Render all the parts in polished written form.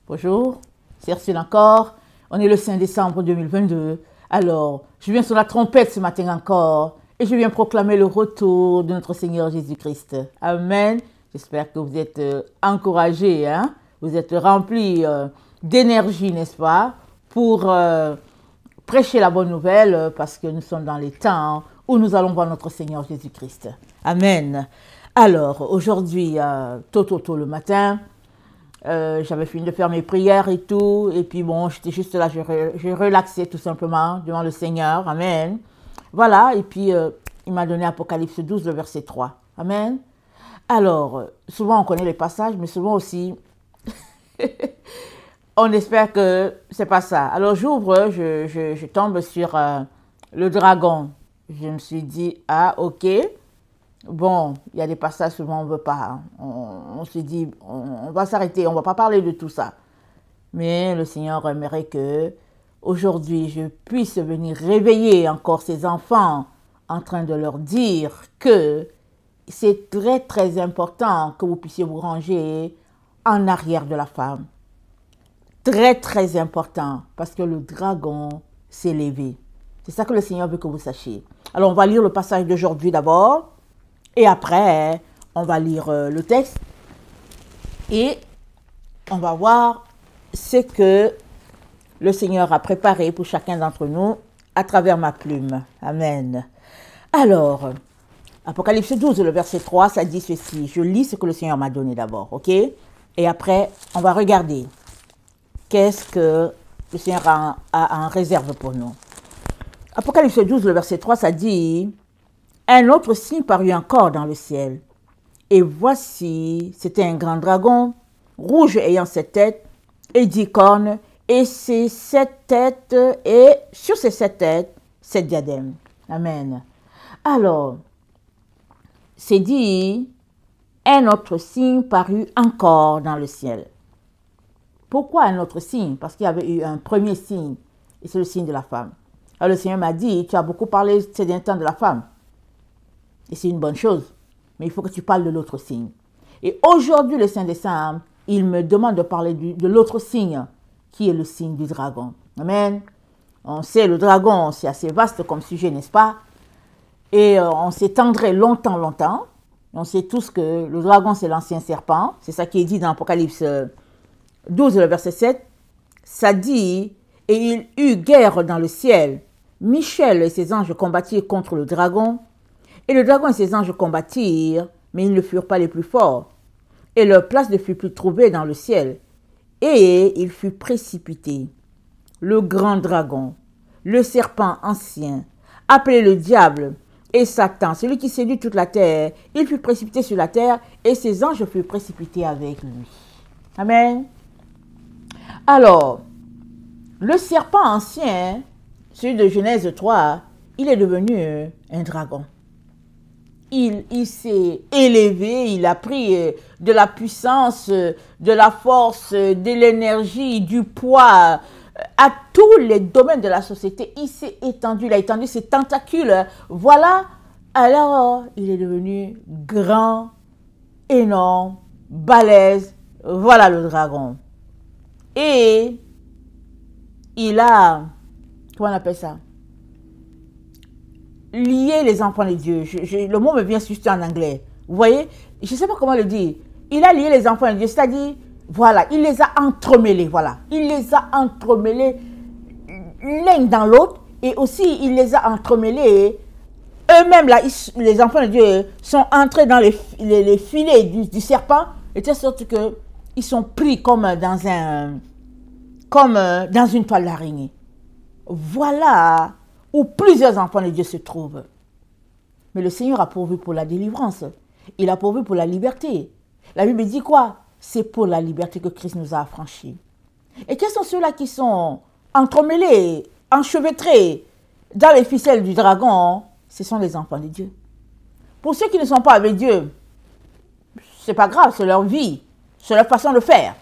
Bonjour, c'est Ursule encore. On est le 5 décembre 2022. Alors, je viens sur la trompette ce matin encore et je viens proclamer le retour de notre Seigneur Jésus-Christ. Amen. J'espère que vous êtes encouragés, hein? Vous êtes remplis d'énergie, n'est-ce pas, pour prêcher la bonne nouvelle parce que nous sommes dans les temps où nous allons voir notre Seigneur Jésus-Christ. Amen. Alors, aujourd'hui, tôt le matin, j'avais fini de faire mes prières et tout, et puis bon, j'étais juste là, je relaxais tout simplement devant le Seigneur, amen. Voilà, et puis il m'a donné Apocalypse 12, le verset 3, amen. Alors, souvent on connaît les passages, mais souvent aussi, on espère que c'est pas ça. Alors j'ouvre, je tombe sur le dragon. Je me suis dit, ah ok. Bon, il y a des passages souvent on ne veut pas. On se dit, on va s'arrêter, on ne va pas parler de tout ça. Mais le Seigneur aimerait que aujourd'hui je puisse venir réveiller encore ces enfants en train de leur dire que c'est très très important que vous puissiez vous ranger en arrière de la femme. Très très important parce que le dragon s'est levé. C'est ça que le Seigneur veut que vous sachiez. Alors on va lire le passage d'aujourd'hui d'abord. Et après, on va lire le texte et on va voir ce que le Seigneur a préparé pour chacun d'entre nous à travers ma plume. Amen. Alors, Apocalypse 12, le verset 3, ça dit ceci. Je lis ce que le Seigneur m'a donné d'abord, ok? Et après, on va regarder qu'est-ce que le Seigneur a en réserve pour nous. Apocalypse 12, le verset 3, ça dit... Un autre signe parut encore dans le ciel. Et voici, c'était un grand dragon, rouge ayant 7 têtes et 10 cornes, et ses 7 têtes, et sur ces 7 têtes, 7 diadèmes. Amen. Alors, c'est dit, un autre signe parut encore dans le ciel. Pourquoi un autre signe? Parce qu'il y avait eu un premier signe, et c'est le signe de la femme. Alors le Seigneur m'a dit, tu as beaucoup parlé ces derniers temps de la femme. Et c'est une bonne chose. Mais il faut que tu parles de l'autre signe. Et aujourd'hui, le 5 décembre, il me demande de parler de l'autre signe, qui est le signe du dragon. Amen. On sait, le dragon, c'est assez vaste comme sujet, n'est-ce pas? Et on s'étendrait longtemps. On sait tous que le dragon, c'est l'ancien serpent. C'est ça qui est dit dans Apocalypse 12, le verset 7. Ça dit, et il eut guerre dans le ciel. Michel et ses anges combattirent contre le dragon. Et le dragon et ses anges combattirent, mais ils ne furent pas les plus forts. Et leur place ne fut plus trouvée dans le ciel. Et il fut précipité. Le grand dragon, le serpent ancien, appelé le diable et Satan, celui qui séduit toute la terre, il fut précipité sur la terre et ses anges furent précipités avec lui. Amen. Alors, le serpent ancien, celui de Genèse 3, il est devenu un dragon. Il s'est élevé, il a pris de la puissance, de la force, de l'énergie, du poids à tous les domaines de la société. Il s'est étendu, il a étendu ses tentacules. Voilà, alors il est devenu grand, énorme, balèze. Voilà le dragon. Et il a, comment on appelle ça? Lier les enfants de Dieu. Le mot me vient juste en anglais. Vous voyez? Je ne sais pas comment le dire. Il a lié les enfants de Dieu, c'est-à-dire, voilà, il les a entremêlés, voilà. Il les a entremêlés l'un dans l'autre et aussi il les a entremêlés. Eux-mêmes, là, les enfants de Dieu sont entrés dans les filets du serpent de telle sorte qu'ils sont pris comme dans une toile d'araignée. Voilà où plusieurs enfants de Dieu se trouvent. Mais le Seigneur a pourvu pour la délivrance. Il a pourvu pour la liberté. La Bible dit quoi? C'est pour la liberté que Christ nous a affranchis. Et quels sont ceux-là qui sont entremêlés, enchevêtrés dans les ficelles du dragon? Ce sont les enfants de Dieu. Pour ceux qui ne sont pas avec Dieu, c'est pas grave, c'est leur vie, c'est leur façon de faire.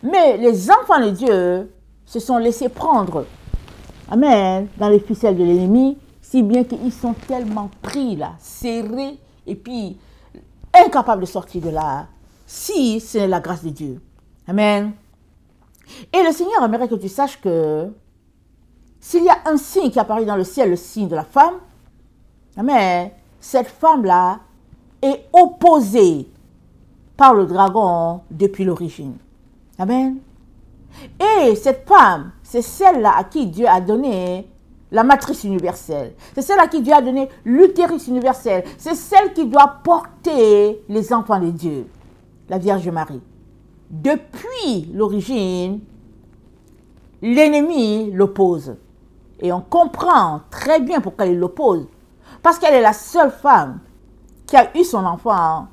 Mais les enfants de Dieu se sont laissés prendre, amen, dans les ficelles de l'ennemi, si bien qu'ils sont tellement pris là, serrés, et puis incapables de sortir de là, si ce n'est la grâce de Dieu. Amen. Et le Seigneur aimerait que tu saches que s'il y a un signe qui apparaît dans le ciel, le signe de la femme, mais cette femme-là est opposée par le dragon depuis l'origine. Amen. Et cette femme, c'est celle-là à qui Dieu a donné la matrice universelle. C'est celle à qui Dieu a donné l'utérus universel. C'est celle qui doit porter les enfants de Dieu, la Vierge Marie. Depuis l'origine, l'ennemi l'oppose. Et on comprend très bien pourquoi il l'oppose. Parce qu'elle est la seule femme qui a eu son enfant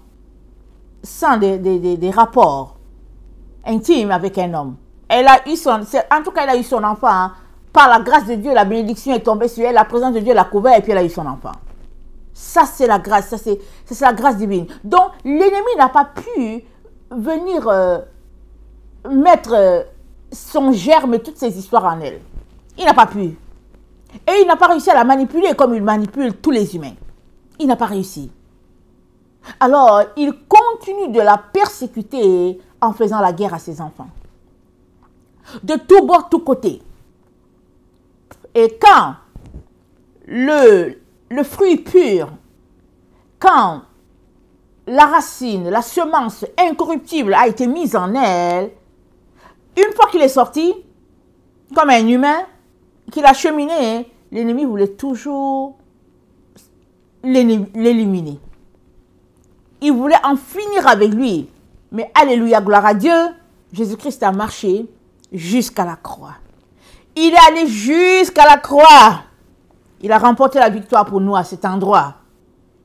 sans des rapports intimes avec un homme. Elle a eu en tout cas, elle a eu son enfant par la grâce de Dieu. La bénédiction est tombée sur elle, la présence de Dieu l'a couvert et puis elle a eu son enfant. Ça, c'est la grâce, ça c'est la grâce divine. Donc, l'ennemi n'a pas pu venir mettre son germe et toutes ces histoires en elle. Il n'a pas pu. Et il n'a pas réussi à la manipuler comme il manipule tous les humains. Il n'a pas réussi. Alors, il continue de la persécuter en faisant la guerre à ses enfants. De tous bords, tous côtés. Et quand le fruit pur, quand la racine, la semence incorruptible a été mise en elle, une fois qu'il est sorti, comme un humain, qu'il a cheminé, l'ennemi voulait toujours l'éliminer. Il voulait en finir avec lui. Mais alléluia, gloire à Dieu, Jésus-Christ a marché jusqu'à la croix. Il est allé jusqu'à la croix. Il a remporté la victoire pour nous à cet endroit.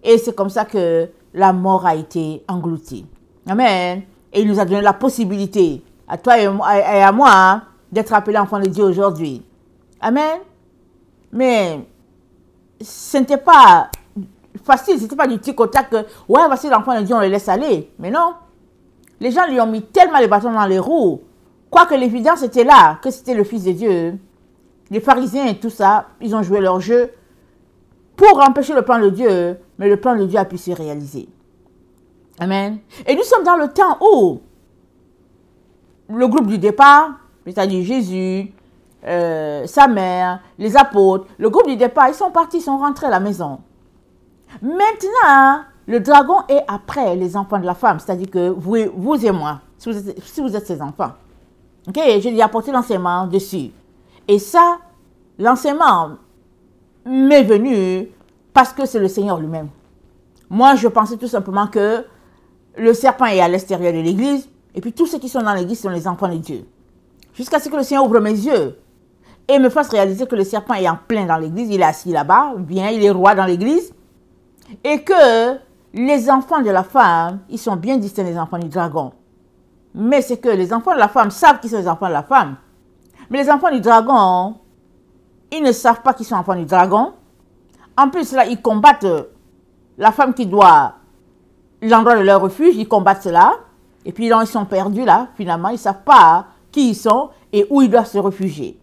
Et c'est comme ça que la mort a été engloutie. Amen. Et il nous a donné la possibilité, à toi et à moi, d'être appelés enfants de Dieu aujourd'hui. Amen. Mais ce n'était pas facile, ce n'était pas du tic au tac que, ouais, voici l'enfant de Dieu, on le laisse aller. Mais non. Les gens lui ont mis tellement les bâtons dans les roues. Quoique l'évidence était là, que c'était le Fils de Dieu. Les pharisiens et tout ça, ils ont joué leur jeu pour empêcher le plan de Dieu, mais le plan de Dieu a pu se réaliser. Amen. Et nous sommes dans le temps où le groupe du départ, c'est-à-dire Jésus, sa mère, les apôtres, le groupe du départ, ils sont partis, ils sont rentrés à la maison. Maintenant, le dragon est après les enfants de la femme, c'est-à-dire que vous et moi, si vous êtes ses enfants. Ok, je lui ai apporté l'enseignement dessus. Et ça, l'enseignement m'est venu parce que c'est le Seigneur lui-même. Moi, je pensais tout simplement que le serpent est à l'extérieur de l'église, et puis tous ceux qui sont dans l'église sont les enfants de Dieu. Jusqu'à ce que le Seigneur ouvre mes yeux et me fasse réaliser que le serpent est en plein dans l'église, il est assis là-bas, bien, il est roi dans l'église, et que les enfants de la femme, ils sont bien distincts des enfants du dragon. Mais c'est que les enfants de la femme savent qu'ils sont les enfants de la femme. Mais les enfants du dragon, ils ne savent pas qu'ils sont enfants du dragon. En plus, là, ils combattent la femme qui doit l'endroit de leur refuge, ils combattent cela. Et puis, là, ils sont perdus, là, finalement. Ils ne savent pas qui ils sont et où ils doivent se réfugier.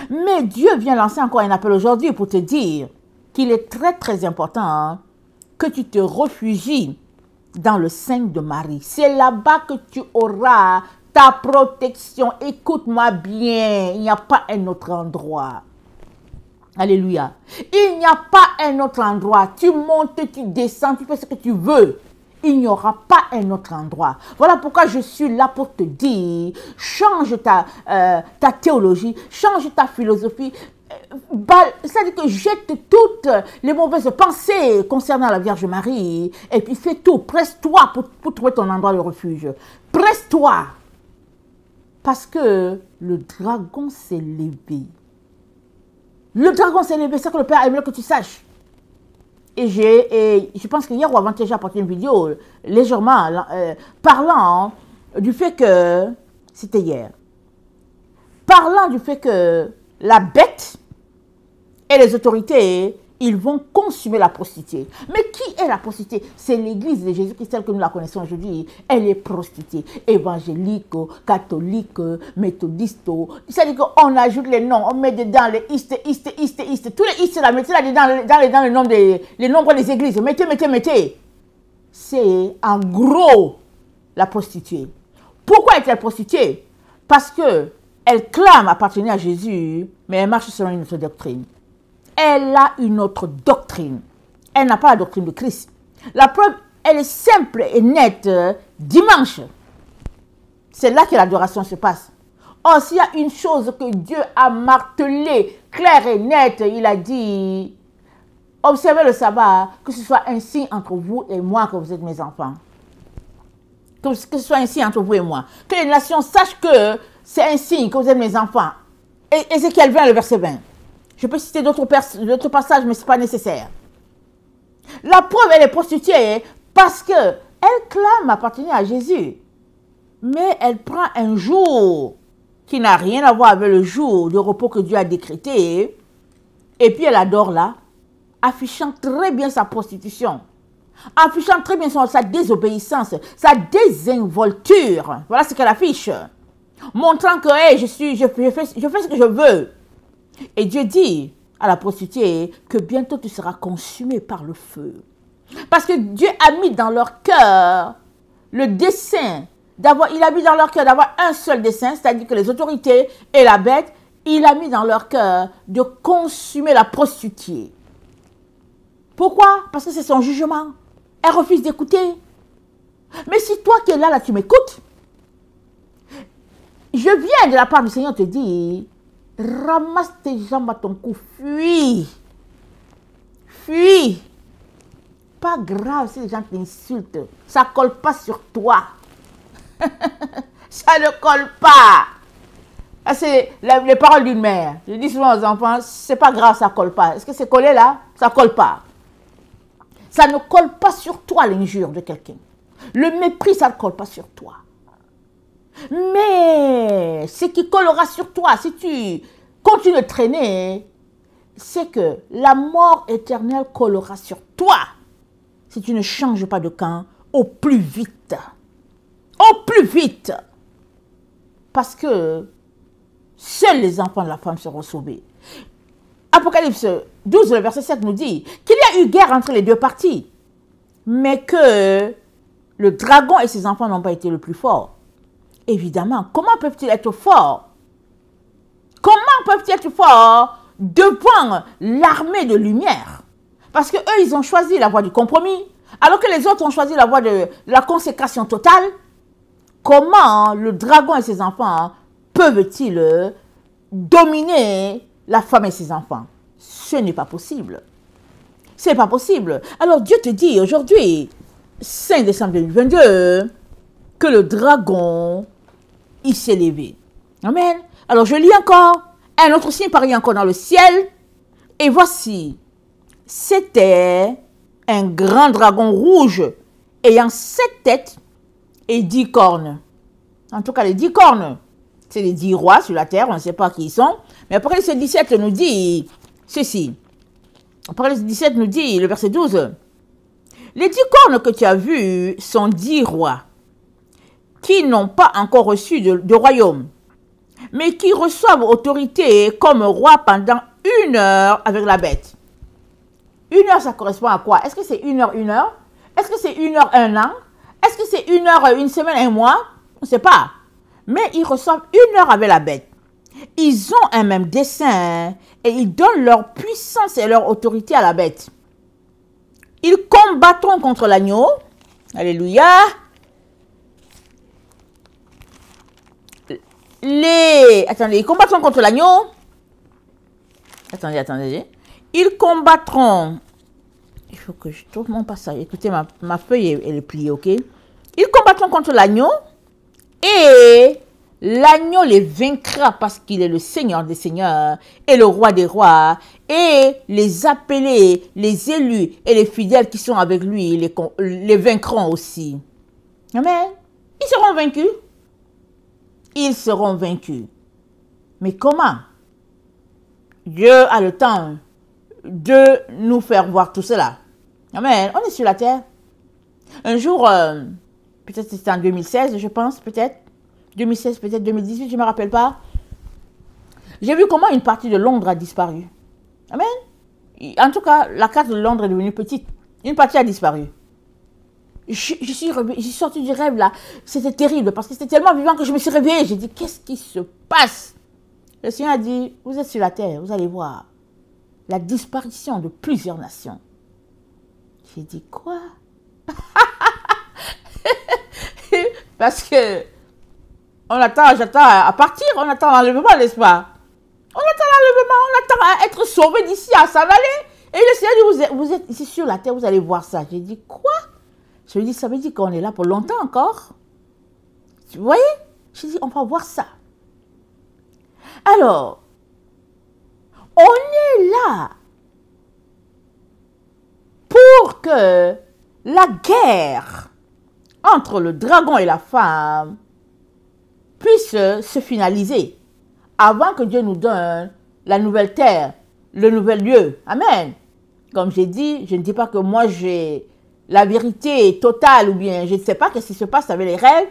Mais Dieu vient lancer encore un appel aujourd'hui pour te dire qu'il est très, très important que tu te réfugies dans le sein de Marie. C'est là-bas que tu auras ta protection. Écoute-moi bien, il n'y a pas un autre endroit. Alléluia. Il n'y a pas un autre endroit. Tu montes, tu descends, tu fais ce que tu veux. Il n'y aura pas un autre endroit. Voilà pourquoi je suis là pour te dire, change ta théologie, change ta philosophie. C'est-à-dire que jette toutes les mauvaises pensées concernant la Vierge Marie et puis fais tout, presse-toi pour trouver ton endroit de refuge. Presse-toi. Parce que le dragon s'est levé. Le dragon s'est levé, c'est ce que le Père aimerait que tu saches. Et je pense qu'hier ou avant-hier, j'ai apporté une vidéo légèrement parlant du fait que, c'était hier, parlant du fait que la bête et les autorités, ils vont consumer la prostituée. Mais qui est la prostituée? C'est l'église de Jésus-Christ, telle que nous la connaissons aujourd'hui. Elle est prostituée. Évangélique, catholique, méthodiste. C'est-à-dire qu'on ajoute les noms, on met dedans les East. Tous les East, là, mettez là dans les nombres des églises. Mettez. C'est en gros la prostituée. Pourquoi est-elle prostituée? parce qu'elle clame appartenir à Jésus, mais elle marche selon une autre doctrine. Elle a une autre doctrine. Elle n'a pas la doctrine de Christ. La preuve, elle est simple et nette. Dimanche, c'est là que l'adoration se passe. Or, s'il y a une chose que Dieu a martelée, claire et nette, il a dit, observez le sabbat, que ce soit un signe entre vous et moi que vous êtes mes enfants. Que ce soit un signe entre vous et moi. Que les nations sachent que c'est un signe que vous êtes mes enfants. Et Ézéchiel 20, le verset 20. Je peux citer d'autres passages, mais ce n'est pas nécessaire. La preuve, elle est prostituée parce qu'elle clame appartenir à Jésus. Mais elle prend un jour qui n'a rien à voir avec le jour de repos que Dieu a décrété. Et puis elle adore là, affichant très bien sa prostitution. Affichant très bien sa désobéissance, sa désinvolture. Voilà ce qu'elle affiche. Montrant que hey, je fais ce que je veux. Et Dieu dit à la prostituée que bientôt tu seras consumée par le feu. Parce que Dieu a mis dans leur cœur le dessein il a mis dans leur cœur d'avoir un seul dessein, c'est-à-dire que les autorités et la bête, il a mis dans leur cœur de consumer la prostituée. Pourquoi? Parce que c'est son jugement. Elle refuse d'écouter. Mais si toi qui es là, tu m'écoutes, je viens de la part du Seigneur te dire, ramasse tes jambes à ton cou, fuis. Fuis. Pas grave si les gens t'insultent, ça ne colle pas sur toi. Ça ne colle pas. C'est les paroles d'une mère. Je dis souvent aux enfants, c'est pas grave, ça ne colle pas. Est-ce que c'est collé là? Ça ne colle pas. Ça ne colle pas sur toi l'injure de quelqu'un. Le mépris, ça ne colle pas sur toi. Mais ce qui collera sur toi, si tu continues de traîner, c'est que la mort éternelle collera sur toi. Si tu ne changes pas de camp au plus vite. Au plus vite. Parce que seuls les enfants de la femme seront sauvés. Apocalypse 12, le verset 7 nous dit qu'il y a eu guerre entre les deux parties, mais que le dragon et ses enfants n'ont pas été le plus fort. Évidemment, comment peuvent-ils être forts? Comment peuvent-ils être forts devant l'armée de lumière? Parce que eux, ils ont choisi la voie du compromis, alors que les autres ont choisi la voie de la consécration totale. Comment le dragon et ses enfants peuvent-ils dominer la femme et ses enfants? Ce n'est pas possible. Ce n'est pas possible. Alors Dieu te dit aujourd'hui, 5 décembre 2022, que le dragon, il s'est levé. Amen. Alors je lis encore. Un autre signe paraît encore dans le ciel. Et voici, c'était un grand dragon rouge ayant 7 têtes et 10 cornes. En tout cas, les 10 cornes, c'est les 10 rois sur la terre, on ne sait pas qui ils sont. Mais Apocalypse 17 nous dit ceci. Apocalypse 17 nous dit, le verset 12, les 10 cornes que tu as vues sont 10 rois qui n'ont pas encore reçu de royaume, mais qui reçoivent autorité comme roi pendant 1 heure avec la bête. 1 heure, ça correspond à quoi? Est-ce que c'est 1 heure, 1 heure? Est-ce que c'est 1 heure, 1 an? Est-ce que c'est 1 heure, 1 semaine, 1 mois? On ne sait pas. Mais ils reçoivent 1 heure avec la bête. Ils ont un même dessein et ils donnent leur puissance et leur autorité à la bête. Ils combattront contre l'agneau. Alléluia. Attendez, ils combattront contre l'agneau. Attendez. Ils combattront. Il faut que je trouve mon passage. Écoutez, ma feuille, elle est pliée, ok? Ils combattront contre l'agneau et l'agneau les vaincra parce qu'il est le Seigneur des seigneurs et le roi des rois. Et les appelés, les élus et les fidèles qui sont avec lui les vaincront aussi. Amen. Ils seront vaincus. Ils seront vaincus. Mais comment? Dieu a le temps de nous faire voir tout cela. Amen. On est sur la terre. Un jour, peut-être c'était en 2016, je pense, peut-être. 2016, peut-être 2018, je ne me rappelle pas. J'ai vu comment une partie de Londres a disparu. Amen. En tout cas, la carte de Londres est devenue petite. Une partie a disparu. je suis sortie du rêve là. C'était terrible parce que c'était tellement vivant que je me suis réveillée. J'ai dit, qu'est-ce qui se passe? Le Seigneur a dit, vous êtes sur la terre, vous allez voir la disparition de plusieurs nations. J'ai dit, quoi? Parce que j'attends à partir, on attend l'enlèvement, n'est-ce pas? On attend l'enlèvement, on attend à être sauvé d'ici, à s'en aller. Et le Seigneur dit, vous êtes ici sur la terre, vous allez voir ça. J'ai dit, quoi? Je lui ai dit, ça veut dire qu'on est là pour longtemps encore. Vous voyez? J'ai dit, on va voir ça. Alors, on est là pour que la guerre entre le dragon et la femme puisse se finaliser avant que Dieu nous donne la nouvelle terre, le nouvel lieu. Amen. Comme j'ai dit, je ne dis pas que moi j'ai la vérité totale ou bien je ne sais pas ce qui se passe avec les rêves,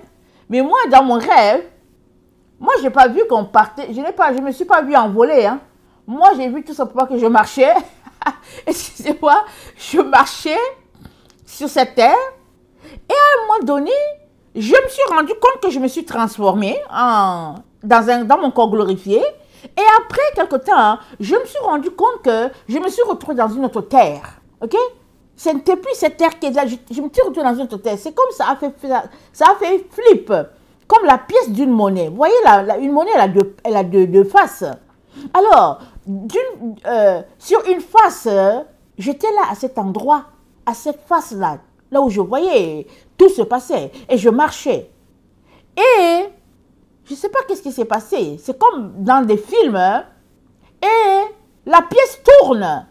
mais moi dans mon rêve, moi je n'ai pas vu qu'on partait, je ne me suis pas vu envoler. Hein. Moi j'ai vu tout simplement que je marchais, excusez-moi, je marchais sur cette terre et à un moment donné, je me suis rendu compte que je me suis transformée dans mon corps glorifié. Et après quelque temps, je me suis rendu compte que je me suis retrouvée dans une autre terre. Ok? Ce n'était plus cette terre qui est là. Je me suis retrouvée dans une autre terre. C'est comme ça a fait flip. Comme la pièce d'une monnaie. Vous voyez, une monnaie, elle a deux faces. Alors, sur une face, j'étais là à cet endroit, à cette face-là, là où je voyais tout se passait. Et je marchais. Et je ne sais pas qu'est-ce qui s'est passé. C'est comme dans des films. Et la pièce tourne.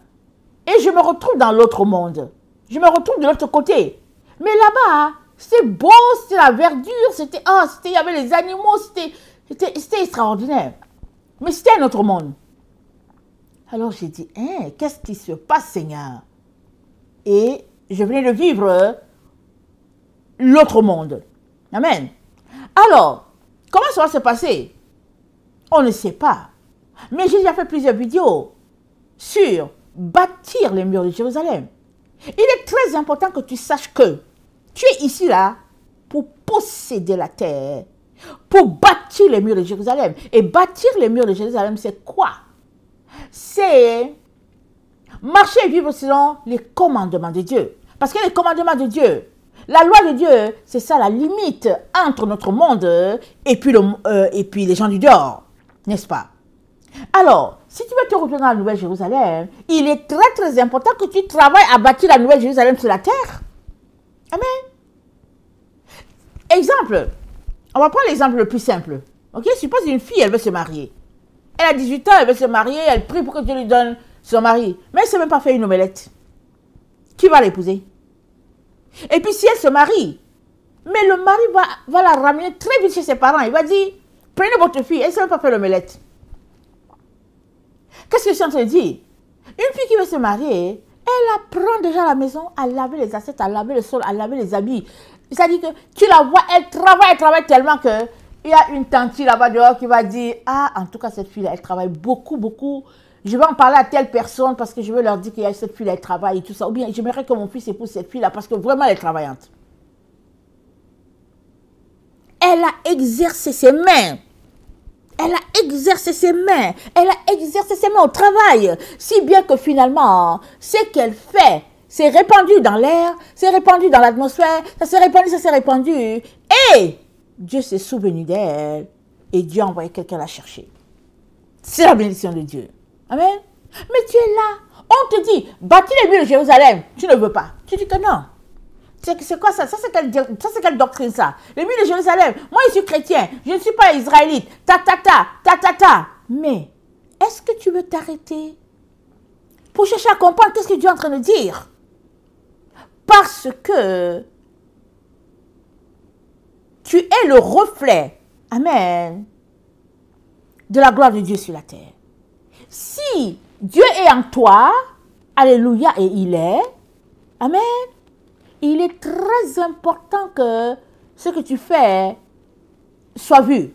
Et je me retrouve dans l'autre monde. Je me retrouve de l'autre côté. Mais là-bas, c'était beau, c'était la verdure, il y avait les animaux, c'était extraordinaire. Mais c'était un autre monde. Alors j'ai dit, qu'est-ce qui se passe, Seigneur? Et je venais de vivre l'autre monde. Amen. Alors, comment ça va se passer? On ne sait pas. Mais j'ai déjà fait plusieurs vidéos sur bâtir les murs de Jérusalem. Il est très important que tu saches que tu es ici là pour posséder la terre, pour bâtir les murs de Jérusalem. Et bâtir les murs de Jérusalem, c'est quoi? C'est marcher et vivre selon les commandements de Dieu. Parce que les commandements de Dieu, la loi de Dieu, c'est ça la limite entre notre monde et puis les gens du dehors, n'est-ce pas? Alors, si tu veux te retrouver dans la Nouvelle Jérusalem, il est très très important que tu travailles à bâtir la Nouvelle Jérusalem sur la terre. Amen. Exemple, on va prendre l'exemple le plus simple. Ok, suppose une fille, elle veut se marier. Elle a 18 ans, elle veut se marier, elle prie pour que Dieu lui donne son mari. Mais elle ne sait même pas faire une omelette. Qui va l'épouser? Et puis si elle se marie, mais le mari va la ramener très vite chez ses parents. Il va dire, prenez votre fille, elle ne sait même pas faire l'omelette. Qu'est-ce que je suis en train de dire? Une fille qui veut se marier, elle apprend déjà à la maison à laver les assiettes, à laver le sol, à laver les habits. C'est-à-dire que tu la vois, elle travaille tellement que il y a une tante là-bas dehors qui va dire, ah, en tout cas, cette fille-là, elle travaille beaucoup, beaucoup. Je vais en parler à telle personne parce que je veux leur dire qu'il y a cette fille-là, elle travaille et tout ça. Ou bien, j'aimerais que mon fils épouse cette fille-là parce que vraiment, elle est travaillante. Elle a exercé ses mains. Elle a exercé ses mains. Elle a exercé ses mains au travail. Si bien que finalement, ce qu'elle fait, c'est répandu dans l'air, c'est répandu dans l'atmosphère, ça s'est répandu. Et Dieu s'est souvenu d'elle. Et Dieu a envoyé quelqu'un la chercher. C'est la bénédiction de Dieu. Amen. Mais tu es là. On te dit, bâtis les murs de Jérusalem. Tu ne veux pas. Tu dis que non. C'est quoi ça? Ça, c'est quelle doctrine ça? Les murs de Jérusalem. Moi, je suis chrétien. Je ne suis pas israélite. Ta. Mais, est-ce que tu veux t'arrêter pour chercher à comprendre qu'est-ce que Dieu est en train de dire? Parce que tu es le reflet, amen, de la gloire de Dieu sur la terre. Si Dieu est en toi, alléluia, et il est, amen, il est très important que ce que tu fais soit vu.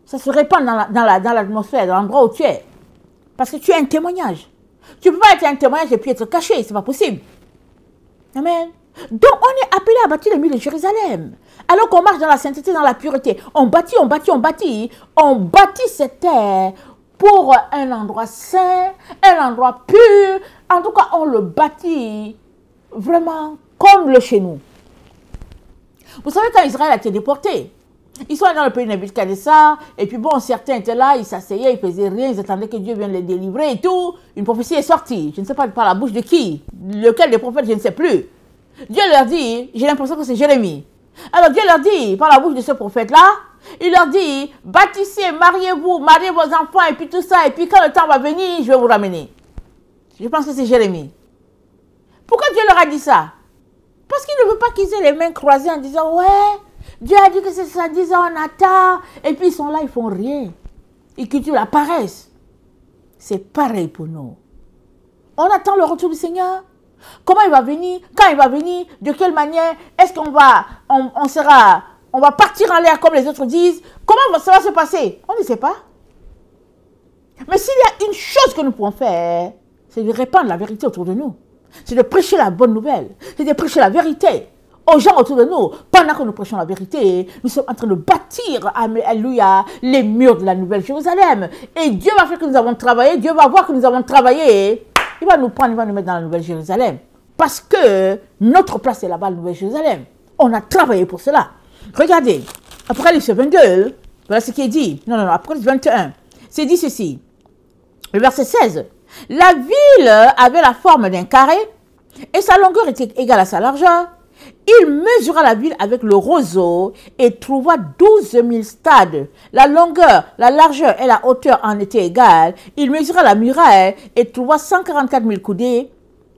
Ça se répand dans l'atmosphère, dans l'endroit où tu es. Parce que tu es un témoignage. Tu ne peux pas être un témoignage et puis être caché, ce n'est pas possible. Amen. Donc, on est appelé à bâtir les murs de Jérusalem. Alors qu'on marche dans la sainteté, dans la pureté, on bâtit, on bâtit, on bâtit. On bâtit cette terre pour un endroit saint, un endroit pur. En tout cas, on le bâtit vraiment comme le chez nous. Vous savez, quand Israël a été déporté, ils sont allés dans le pays de Nebuchadnezzar, et puis bon, certains étaient là, ils s'asseyaient, ils faisaient rien, ils attendaient que Dieu vienne les délivrer et tout. Une prophétie est sortie, je ne sais pas par la bouche de qui, lequel des prophètes, je ne sais plus. Dieu leur dit, j'ai l'impression que c'est Jérémie. Alors Dieu leur dit, par la bouche de ce prophète-là, il leur dit, bâtissez, mariez-vous, mariez vos enfants, et puis tout ça, et puis quand le temps va venir, je vais vous ramener. Je pense que c'est Jérémie. Pourquoi Dieu leur a dit ça? Parce qu'il ne veut pas qu'ils aient les mains croisées en disant, ouais, Dieu a dit que c'est ça, 10 ans on attend, et puis ils sont là, ils font rien. Ils cultivent la paresse. C'est pareil pour nous. On attend le retour du Seigneur. Comment il va venir? Quand il va venir? De quelle manière? Est-ce qu'on va, on va partir en l'air comme les autres disent? Comment ça va se passer? On ne sait pas. Mais s'il y a une chose que nous pouvons faire, c'est de répandre la vérité autour de nous. C'est de prêcher la bonne nouvelle. C'est de prêcher la vérité aux gens autour de nous. Pendant que nous prêchons la vérité, nous sommes en train de bâtir, alléluia, les murs de la Nouvelle Jérusalem. Et Dieu va faire que nous avons travaillé. Dieu va voir que nous avons travaillé. Il va nous prendre, il va nous mettre dans la Nouvelle Jérusalem. Parce que notre place est là-bas, la Nouvelle Jérusalem. On a travaillé pour cela. Regardez, Apocalypse 22, voilà ce qui est dit. Non, Apocalypse 21. C'est dit ceci. Le verset 16. La ville avait la forme d'un carré et sa longueur était égale à sa largeur. Il mesura la ville avec le roseau et trouva 12 000 stades. La longueur, la largeur et la hauteur en étaient égales. Il mesura la muraille et trouva 144 000 coudées,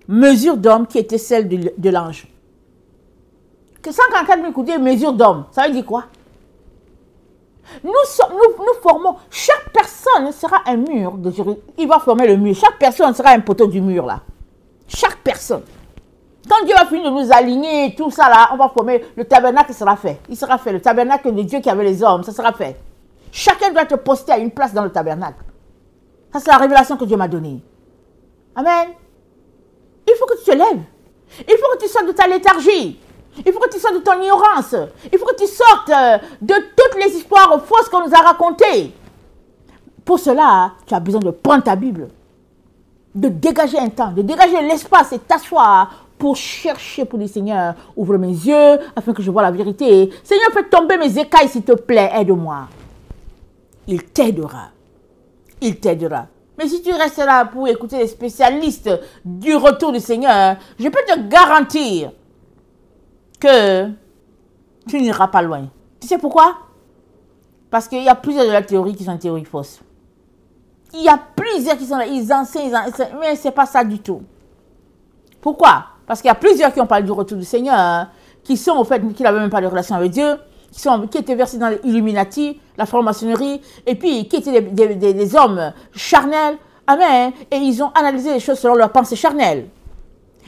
mesure d'homme qui était celle de l'ange. 144 000 coudées, mesure d'homme, ça veut dire quoi? Nous formons, chaque personne sera un mur de Jérusalem. Il va former le mur. Chaque personne sera un poteau du mur là. Chaque personne. Quand Dieu va finir de nous aligner, tout ça là, on va former, le tabernacle sera fait. Il sera fait. Le tabernacle de Dieu qui avait les hommes, ça sera fait. Chacun doit être posté à une place dans le tabernacle. Ça, c'est la révélation que Dieu m'a donnée. Amen. Il faut que tu te lèves. Il faut que tu sortes de ta léthargie. Il faut que tu sortes de ton ignorance. Il faut que tu sortes de toutes les histoires fausses qu'on nous a racontées. Pour cela, tu as besoin de prendre ta Bible, de dégager un temps, de dégager l'espace et t'asseoir pour chercher pour le Seigneur. Ouvre mes yeux afin que je vois la vérité. Seigneur, fais tomber mes écailles s'il te plaît, aide-moi. Il t'aidera. Il t'aidera. Mais si tu restes là pour écouter les spécialistes du retour du Seigneur, je peux te garantir que tu n'iras pas loin. Tu sais pourquoi? Parce qu'il y a plusieurs de la théorie qui sont des théories fausses. Il y a plusieurs qui sont là, ils enseignent, mais ce n'est pas ça du tout. Pourquoi? Parce qu'il y a plusieurs qui ont parlé du retour du Seigneur, qui sont au fait, qui n'avaient même pas de relation avec Dieu, qui étaient versés dans l'Illuminati, la franc-maçonnerie, et puis qui étaient des hommes charnels. Amen. Et ils ont analysé les choses selon leur pensée charnelle.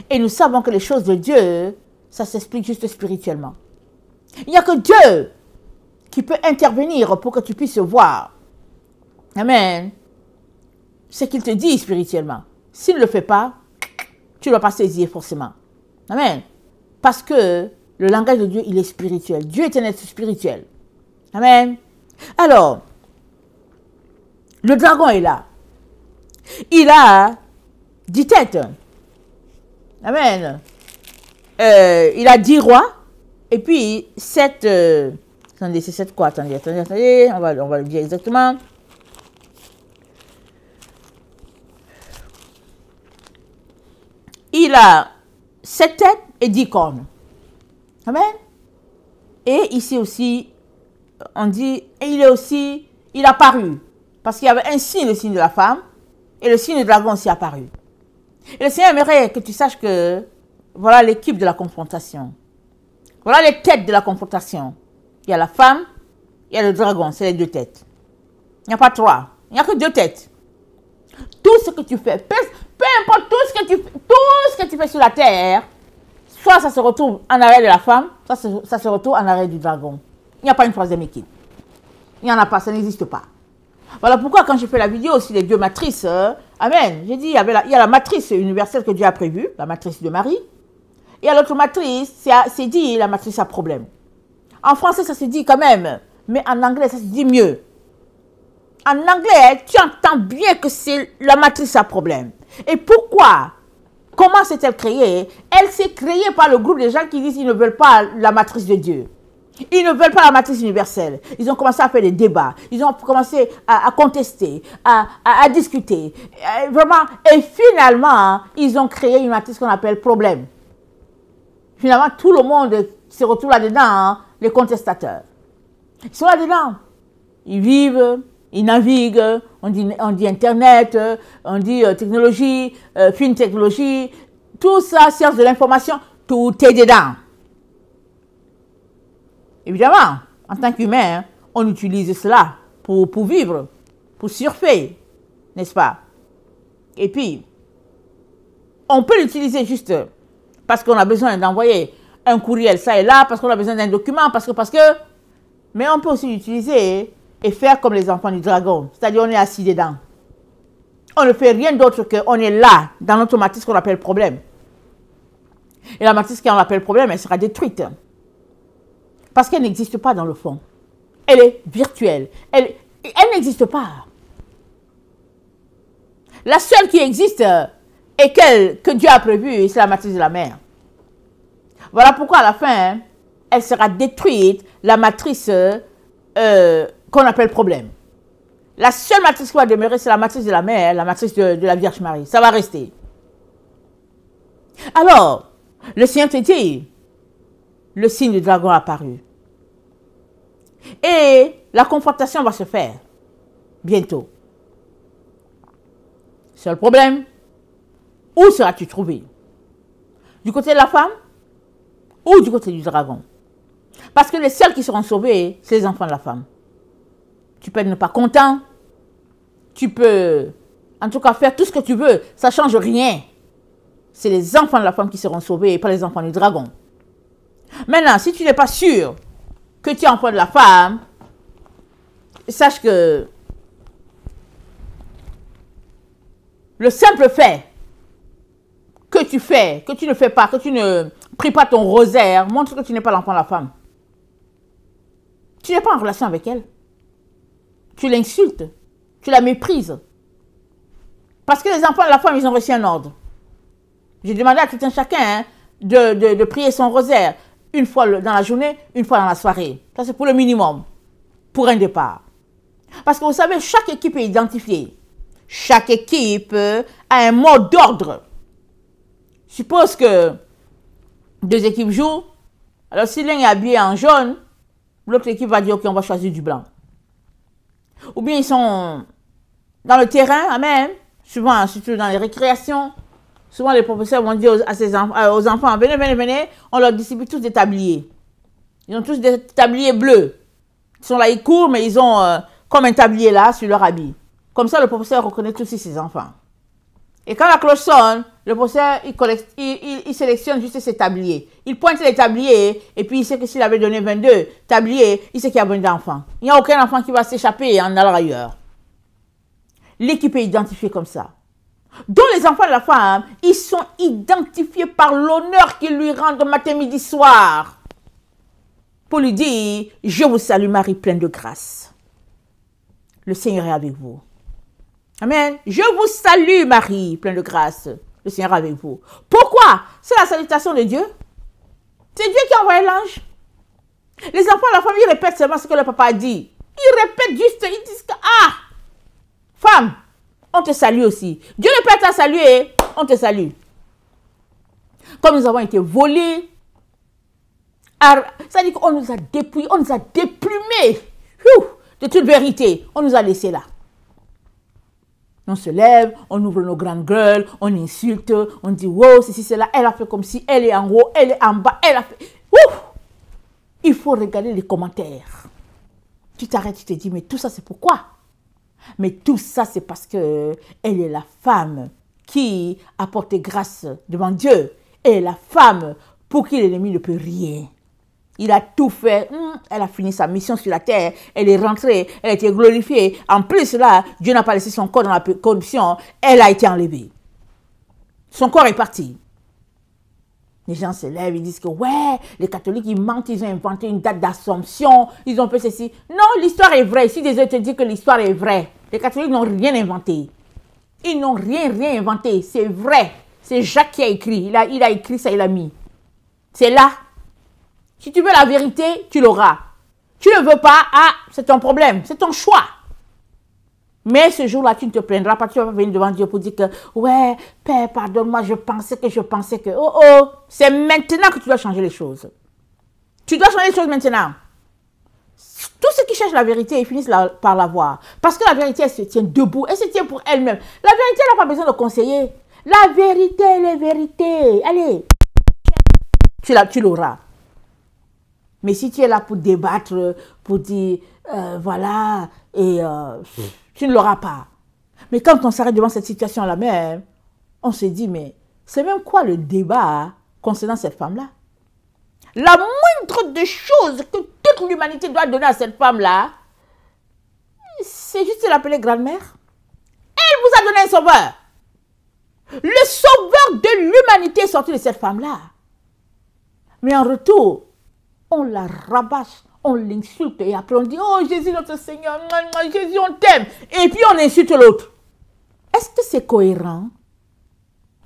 Et nous savons que les choses de Dieu, ça s'explique juste spirituellement. Il n'y a que Dieu qui peut intervenir pour que tu puisses voir. Amen. Ce qu'il te dit spirituellement. S'il ne le fait pas, tu ne vas pas saisir forcément. Amen. Parce que le langage de Dieu, il est spirituel. Dieu est un être spirituel. Amen. Alors, le dragon est là. Il a 10 têtes. Amen. Il a 10 rois. Et puis 7... attendez, c'est 7 quoi? Attendez. On va le dire exactement. Il a 7 têtes et 10 cornes. Amen. Et ici aussi, on dit, et il a paru. Parce qu'il y avait un signe, le signe de la femme, et le signe du dragon aussi apparu. Et le Seigneur aimerait que tu saches que, voilà l'équipe de la confrontation. Voilà les têtes de la confrontation. Il y a la femme, il y a le dragon, c'est les 2 têtes. Il n'y a pas 3, il n'y a que 2 têtes. Tout ce que tu fais, peu importe tout ce que tu fais sur la terre, soit ça se retrouve en arrêt de la femme, ça se retrouve en arrêt du dragon. Il n'y a pas une 3e équipe. Il n'y en a pas, ça n'existe pas. Voilà pourquoi quand j'ai fait la vidéo sur les 2 matrices, amen, j'ai dit, il y a la matrice universelle que Dieu a prévue, la matrice de Marie, Et à l'autre matrice, c'est dit la matrice a problème. En français, ça se dit quand même, mais en anglais, ça se dit mieux. En anglais, tu entends bien que c'est la matrice a problème. Et pourquoi? Comment s'est-elle créée? Elle s'est créée par le groupe de gens qui disent qu'ils ne veulent pas la matrice de Dieu. Ils ne veulent pas la matrice universelle. Ils ont commencé à faire des débats. Ils ont commencé à contester, à discuter. Vraiment. Et finalement, ils ont créé une matrice qu'on appelle problème. Finalement, tout le monde se retrouve là-dedans, hein, les contestateurs. Ils sont là-dedans. Ils vivent, ils naviguent, on dit Internet, on dit technologie, fine technologie, tout ça, science de l'information, tout est dedans. Évidemment, en tant qu'humain, hein, on utilise cela pour vivre, pour surfer, n'est-ce pas? Et puis, on peut l'utiliser juste parce qu'on a besoin d'envoyer un courriel ça et là, parce qu'on a besoin d'un document, parce que... Mais on peut aussi l'utiliser et faire comme les enfants du dragon, c'est-à-dire on est assis dedans. On ne fait rien d'autre qu'on est là, dans notre matrice qu'on appelle problème. Et la matrice qu'on appelle problème, elle sera détruite. Parce qu'elle n'existe pas dans le fond. Elle est virtuelle. Elle n'existe pas. La seule qui existe et que Dieu a prévue, c'est la matrice de la mer. Voilà pourquoi à la fin, elle sera détruite, la matrice qu'on appelle problème. La seule matrice qui va demeurer, c'est la matrice de la mer, la matrice de la Vierge Marie. Ça va rester. Alors, le Seigneur te dit, le signe du dragon a apparu. Et la confrontation va se faire bientôt. Seul problème, où seras-tu trouvé? Du côté de la femme ou du côté du dragon? Parce que les seuls qui seront sauvés, c'est les enfants de la femme. Tu peux ne pas content. Tu peux, en tout cas, faire tout ce que tu veux. Ça ne change rien. C'est les enfants de la femme qui seront sauvés et pas les enfants du dragon. Maintenant, si tu n'es pas sûr que tu es enfant de la femme, sache que le simple fait que tu fais, que tu ne fais pas, que tu ne pries pas ton rosaire, montre que tu n'es pas l'enfant de la femme. Tu n'es pas en relation avec elle. Tu l'insultes. Tu la méprises. Parce que les enfants de la femme, ils ont reçu un ordre. J'ai demandé à tout un chacun hein, de prier son rosaire une fois dans la journée, une fois dans la soirée. Ça, c'est pour le minimum. Pour un départ. Parce que vous savez, chaque équipe est identifiée. Chaque équipe a un mot d'ordre. Suppose que deux équipes jouent. Alors, si l'un est habillé en jaune, l'autre équipe va dire, OK, on va choisir du blanc. Ou bien ils sont dans le terrain, amen. Souvent, surtout dans les récréations. Souvent, les professeurs vont dire aux enfants, venez, venez, venez. On leur distribue tous des tabliers. Ils ont tous des tabliers bleus. Ils sont là, ils courent, mais ils ont comme un tablier là sur leur habit. Comme ça, le professeur reconnaît tous ses enfants. Et quand la cloche sonne, le professeur, il sélectionne juste ses tabliers. Il pointe les tabliers et puis il sait que s'il avait donné 22 tabliers, il sait qu'il y a 22 enfants. Il n'y a aucun enfant qui va s'échapper et en allant ailleurs. L'équipe est identifiée comme ça. Donc les enfants de la femme, ils sont identifiés par l'honneur qu'ils lui rendent matin, midi, soir. Pour lui dire, je vous salue Marie pleine de grâce. Le Seigneur est avec vous. Amen. Je vous salue Marie pleine de grâce. Le Seigneur est avec vous. Pourquoi? C'est la salutation de Dieu. C'est Dieu qui a envoyé l'ange. Les enfants de la femme, ils répètent seulement ce que le papa a dit. Ils répètent juste, ils disent que, ah, femme, on te salue aussi. Dieu le Père t'a salué, on te salue. Comme nous avons été volés, ça dit qu'on nous a dépouillés, on nous a déplumés de toute vérité. On nous a laissés là. On se lève, on ouvre nos grandes gueules, on insulte, on dit wow, ceci, cela, elle a fait comme si, elle est en haut, elle est en bas, elle a fait. Ouf! Il faut regarder les commentaires. Tu t'arrêtes, tu te dis, mais tout ça c'est pourquoi? Mais tout ça c'est parce que elle est la femme qui a porté grâce devant Dieu. Elle est la femme pour qui l'ennemi ne peut rien. Il a tout fait. Elle a fini sa mission sur la terre. Elle est rentrée. Elle a été glorifiée. En plus, là, Dieu n'a pas laissé son corps dans la corruption. Elle a été enlevée. Son corps est parti. Les gens se lèvent, ils disent que ouais, les catholiques, ils mentent, ils ont inventé une date d'Assomption, ils ont fait ceci. Non, l'histoire est vraie. Si désolé te dire que l'histoire est vraie, les catholiques n'ont rien inventé. Ils n'ont rien inventé. C'est vrai. C'est Jacques qui a écrit. Il a écrit ça, il a mis. C'est là. Si tu veux la vérité, tu l'auras. Tu ne veux pas, ah, c'est ton problème, c'est ton choix. Mais ce jour-là, tu ne te plaindras pas, tu vas venir devant Dieu pour dire que, ouais, Père, pardonne-moi, je pensais que, oh, c'est maintenant que tu dois changer les choses. Tu dois changer les choses maintenant. Tous ceux qui cherchent la vérité, ils finissent par la voir. Parce que la vérité, elle se tient debout, elle se tient pour elle-même. La vérité, elle n'a pas besoin de conseiller. La vérité, les vérités. Allez, tu l'auras. Mais si tu es là pour débattre, pour dire, voilà, et tu ne l'auras pas. Mais quand on s'arrête devant cette situation-là même, on se dit, mais c'est même quoi le débat concernant cette femme-là? La moindre des choses que toute l'humanité doit donner à cette femme-là, c'est juste de l'appeler grand-mère. Elle vous a donné un sauveur. Le sauveur de l'humanité est sorti de cette femme-là. Mais en retour, on la rabâche, on l'insulte et après on dit, oh Jésus notre Seigneur, Jésus on t'aime. Et puis on insulte l'autre. Est-ce que c'est cohérent?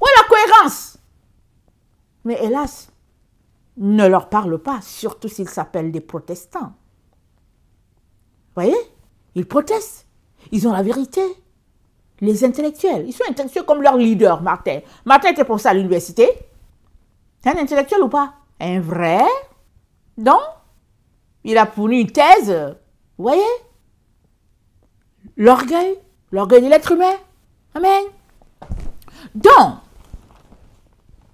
Où est la cohérence? Mais hélas, ne leur parle pas, surtout s'ils s'appellent des protestants. Vous voyez? Ils protestent. Ils ont la vérité. Les intellectuels, ils sont intellectuels comme leur leader, Martin. Martin était pour ça à l'université. C'est un intellectuel ou pas? Un vrai? Donc, il a fourni une thèse. Vous voyez? L'orgueil de l'être humain. Amen. Donc,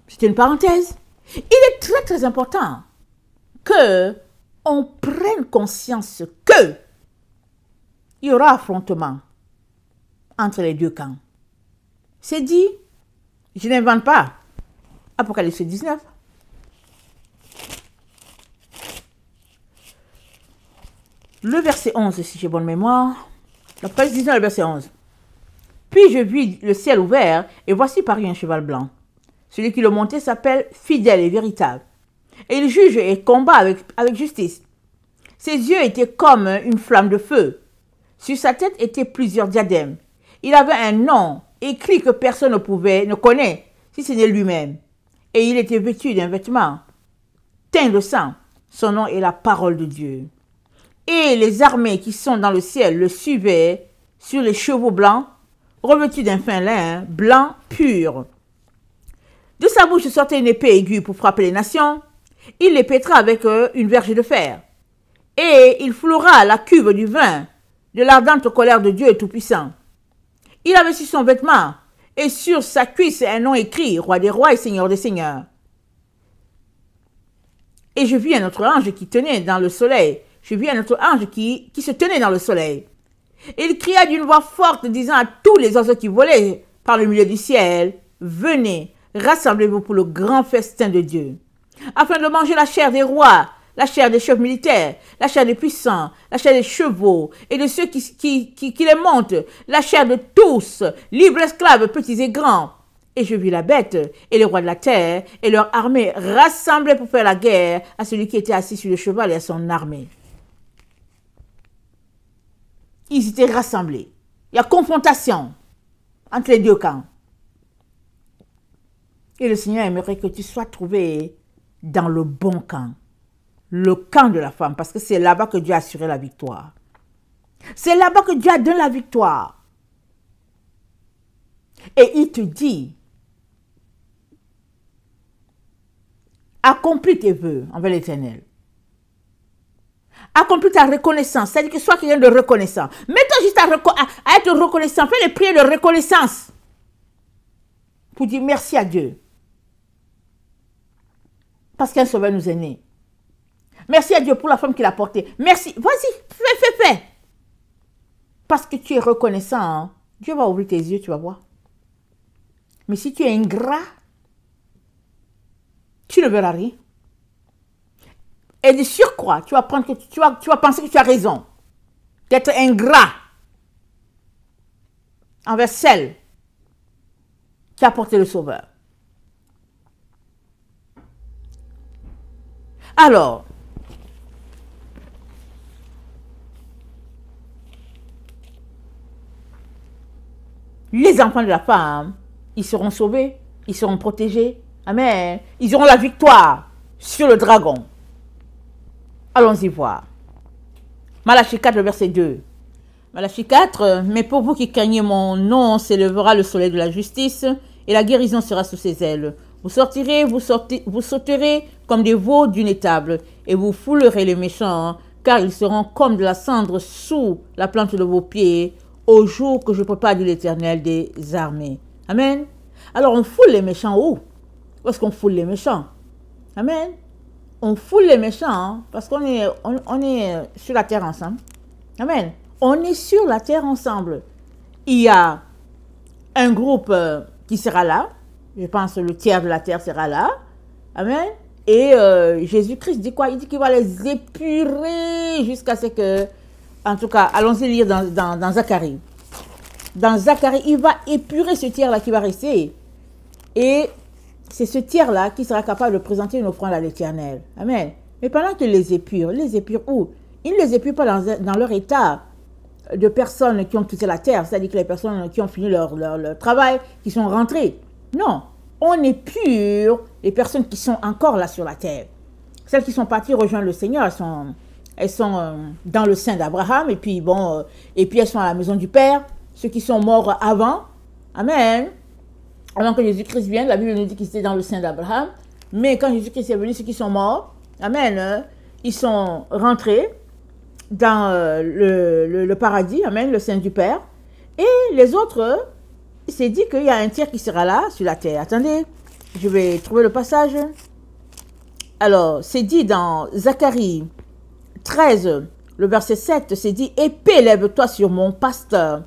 c'est une parenthèse. Il est très très important que on prenne conscience que il y aura affrontement entre les deux camps. C'est dit, je n'invente pas. Apocalypse 19. Le verset 11, si j'ai bonne mémoire. Apocalypse 19, le verset 11. Puis je vis le ciel ouvert, et voici parut un cheval blanc. Celui qui le montait s'appelle fidèle et véritable. Et il juge et combat avec justice. Ses yeux étaient comme une flamme de feu. Sur sa tête étaient plusieurs diadèmes. Il avait un nom écrit que personne ne connaît, si ce n'est lui-même. Et il était vêtu d'un vêtement teint de sang. Son nom est la parole de Dieu. Et les armées qui sont dans le ciel le suivaient sur les chevaux blancs, revêtus d'un fin lin blanc pur. De sa bouche sortait une épée aiguë pour frapper les nations. Il les pétra avec une verge de fer. Et il flouera la cuve du vin de l'ardente colère de Dieu Tout-Puissant. Il avait sur son vêtement et sur sa cuisse un nom écrit, Roi des rois et Seigneur des seigneurs. Et je vis un autre ange qui tenait dans le soleil. Je vis un autre ange qui se tenait dans le soleil. Il cria d'une voix forte, disant à tous les oiseaux qui volaient par le milieu du ciel, venez, rassemblez-vous pour le grand festin de Dieu, afin de manger la chair des rois, la chair des chefs militaires, la chair des puissants, la chair des chevaux et de ceux qui les montent, la chair de tous, libres esclaves, petits et grands. Et je vis la bête et les rois de la terre et leur armée rassemblés pour faire la guerre à celui qui était assis sur le cheval et à son armée. Ils étaient rassemblés. Il y a confrontation entre les deux camps. Et le Seigneur aimerait que tu sois trouvé dans le bon camp. Le camp de la femme, parce que c'est là-bas que Dieu a assuré la victoire. C'est là-bas que Dieu a donné la victoire. Et il te dit, accomplis tes vœux envers l'Éternel. Accomplis ta reconnaissance, c'est-à-dire que sois quelqu'un de reconnaissant. Mets-toi juste à être reconnaissant. Fais les prières de reconnaissance pour dire merci à Dieu. Parce qu'un sauveur nous est né. Merci à Dieu pour la femme qu'il a portée. Merci. Vas-y, fais. Parce que tu es reconnaissant, hein? Dieu va ouvrir tes yeux, tu vas voir. Mais si tu es ingrat, tu ne verras rien. Et de surcroît, tu vas penser que tu as raison d'être ingrat envers celle qui a porté le Sauveur. Alors, les enfants de la femme, ils seront sauvés, ils seront protégés. Amen. Ils auront la victoire sur le dragon. Allons-y voir. Malachie 4, verset 2. Malachie 4, mais pour vous qui craignez mon nom, s'élèvera le soleil de la justice, et la guérison sera sous ses ailes. Vous sortirez, vous sauterez comme des veaux d'une étable, et vous foulerez les méchants, car ils seront comme de la cendre sous la plante de vos pieds, au jour que je prépare, dit l'Éternel des armées. Amen. Alors on foule les méchants où? Où est-ce qu'on foule les méchants? Amen. On foule les méchants hein, parce qu'on est, on est sur la terre ensemble. Amen. On est sur la terre ensemble. Il y a un groupe qui sera là. Je pense que le tiers de la terre sera là. Amen. Et Jésus-Christ dit quoi? Il dit qu'il va les épurer jusqu'à ce que... En tout cas, allons-y lire dans Zacharie. Dans Zacharie, il va épurer ce tiers-là qui va rester. Et c'est ce tiers-là qui sera capable de présenter une offrande à l'Éternel. Amen. Mais pendant qu'il les épure où? Il ne les épure pas dans leur état de personnes qui ont quitté la terre, c'est-à-dire que les personnes qui ont fini leur travail, qui sont rentrées. Non, on épure les personnes qui sont encore là sur la terre. Celles qui sont parties rejoindre le Seigneur, elles sont dans le sein d'Abraham, et puis bon, et puis elles sont à la maison du Père. Ceux qui sont morts avant, amen. Avant que Jésus-Christ vienne, la Bible nous dit qu'ils étaient dans le sein d'Abraham. Mais quand Jésus-Christ est venu, ceux qui sont morts, amen, ils sont rentrés dans le paradis, amen, le sein du Père. Et les autres, il s'est dit qu'il y a un tiers qui sera là, sur la terre. Attendez, je vais trouver le passage. Alors, c'est dit dans Zacharie 13, le verset 7, c'est dit « Épée, lève-toi sur mon pasteur,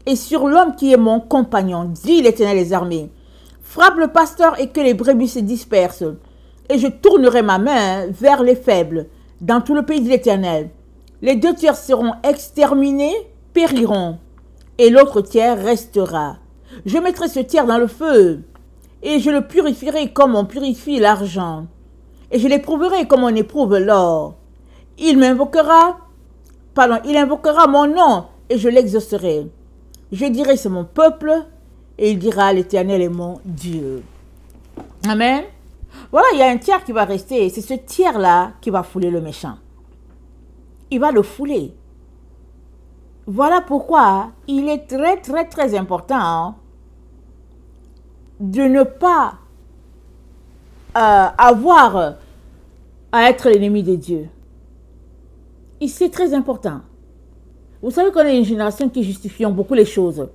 et sur l'homme qui est mon compagnon, dit l'Éternel des armées. Frappe le pasteur et que les brebis se dispersent. Et je tournerai ma main vers les faibles, dans tout le pays de l'Éternel. Les 2 tiers seront exterminés, périront, et l'autre tiers restera. Je mettrai ce tiers dans le feu, et je le purifierai comme on purifie l'argent, et je l'éprouverai comme on éprouve l'or. Il invoquera mon nom, et je l'exaucerai. Je dirai, c'est mon peuple, et il dira, l'Éternel est mon Dieu. Amen. Voilà, il y a un tiers qui va rester. C'est ce tiers-là qui va fouler le méchant. Il va le fouler. Voilà pourquoi il est très, très, très important de ne pas avoir à être l'ennemi de Dieu. Et c'est très important. Vous savez qu'on est une génération qui justifie beaucoup les choses.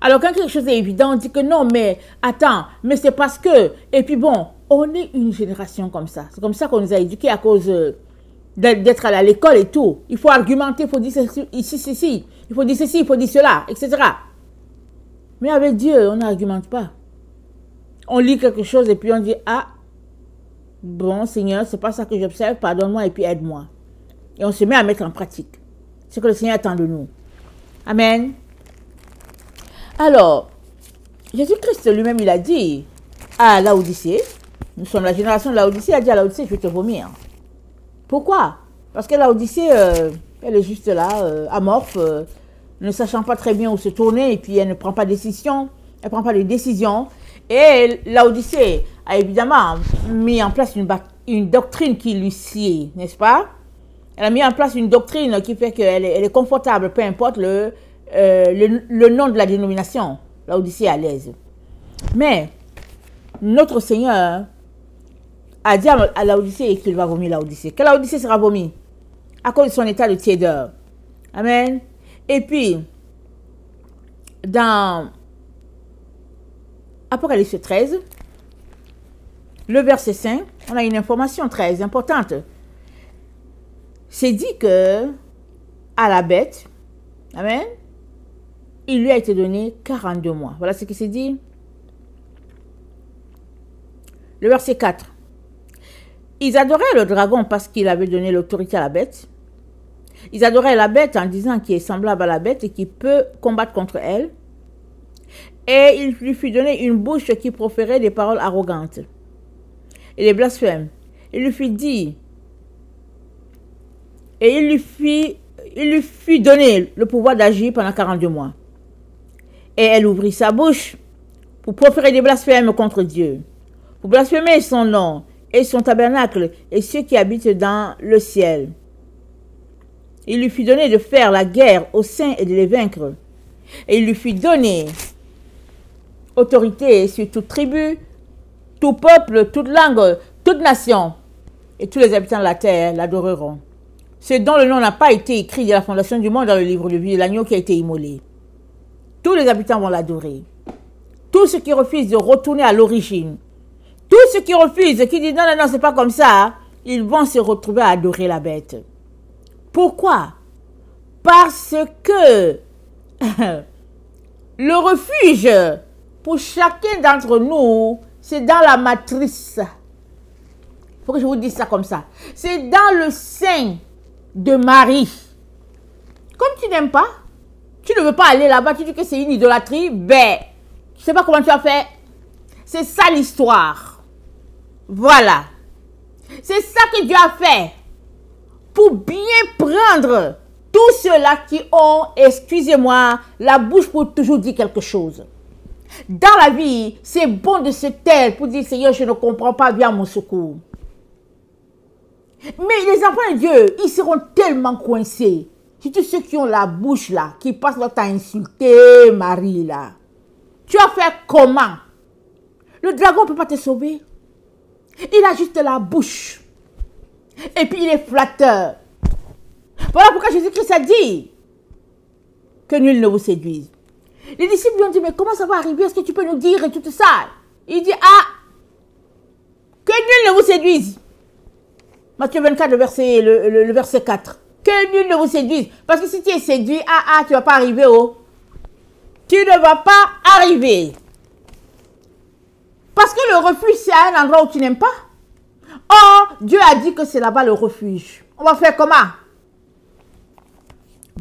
Alors quand quelque chose est évident, on dit que non, mais attends, mais c'est parce que... Et puis bon, on est une génération comme ça. C'est comme ça qu'on nous a éduqués à cause d'être à l'école et tout. Il faut argumenter, il faut dire ceci, il faut dire ceci, il faut dire cela, etc. Mais avec Dieu, on n'argumente pas. On lit quelque chose et puis on dit, ah, bon Seigneur, c'est pas ça que j'observe, pardonne-moi et puis aide-moi. Et on se met à mettre en pratique ce que le Seigneur attend de nous. Amen. Alors, Jésus-Christ lui-même, il a dit à Laodicée, nous sommes la génération de Laodicée, il a dit à Laodicée, je vais te vomir. Pourquoi? Parce que Laodicée, elle est juste là, amorphe, ne sachant pas très bien où se tourner, et puis elle ne prend pas de décision, elle ne prend pas de décision. Et Laodicée a évidemment mis en place une doctrine qui lui sied, n'est-ce pas? Elle a mis en place une doctrine qui fait qu'elle est confortable, peu importe le nom de la dénomination. Laodicée est à l'aise. Mais notre Seigneur a dit à Laodicée qu'il va vomir Laodicée. Que Laodicée sera vomi à cause de son état de tiédeur. Amen. Et puis, dans Apocalypse 13, le verset 5, on a une information très importante. C'est dit que à la bête, amen, il lui a été donné 42 mois. Voilà ce qui s'est dit. Le verset 4. Ils adoraient le dragon parce qu'il avait donné l'autorité à la bête. Ils adoraient la bête en disant qu'il est semblable à la bête et qu'il peut combattre contre elle. Et il lui fut donné une bouche qui proférait des paroles arrogantes et des blasphèmes. Il lui fut dit Et il lui fut donné le pouvoir d'agir pendant 42 mois. Et elle ouvrit sa bouche pour proférer des blasphèmes contre Dieu, pour blasphémer son nom et son tabernacle et ceux qui habitent dans le ciel. Il lui fut donné de faire la guerre aux saints et de les vaincre. Et il lui fut donné autorité sur toute tribu, tout peuple, toute langue, toute nation. Et tous les habitants de la terre l'adoreront. Ce dont le nom n'a pas été écrit de la fondation du monde dans le livre de vie de l'agneau qui a été immolé. Tous les habitants vont l'adorer. Tous ceux qui refusent de retourner à l'origine, tous ceux qui refusent, qui disent non, non, non, c'est pas comme ça, ils vont se retrouver à adorer la bête. Pourquoi? Parce que le refuge pour chacun d'entre nous, c'est dans la matrice. Il faut que je vous dise ça comme ça. C'est dans le sein de Marie. Comme tu n'aimes pas, tu ne veux pas aller là-bas, tu dis que c'est une idolâtrie, ben, je ne sais pas comment tu as fait. C'est ça l'histoire. Voilà. C'est ça que Dieu a fait. Pour bien prendre tous ceux-là qui ont, excusez-moi, la bouche pour toujours dire quelque chose. Dans la vie, c'est bon de se taire pour dire, Seigneur, je ne comprends pas, viens à mon secours. Mais les enfants de Dieu, ils seront tellement coincés. Surtout ceux qui ont la bouche là, qui passent leur temps à insulter Marie là. Tu as fait comment? Le dragon ne peut pas te sauver. Il a juste la bouche. Et puis il est flatteur. Voilà pourquoi Jésus-Christ a dit que nul ne vous séduise. Les disciples lui ont dit, mais comment ça va arriver? Est-ce que tu peux nous dire et tout ça? Il dit, ah, que nul ne vous séduise. Matthieu 24, le verset 4. Que nul ne vous séduise. Parce que si tu es séduit, tu ne vas pas arriver tu ne vas pas arriver. Parce que le refuge, c'est un endroit où tu n'aimes pas. Or, Dieu a dit que c'est là-bas le refuge. On va faire comment?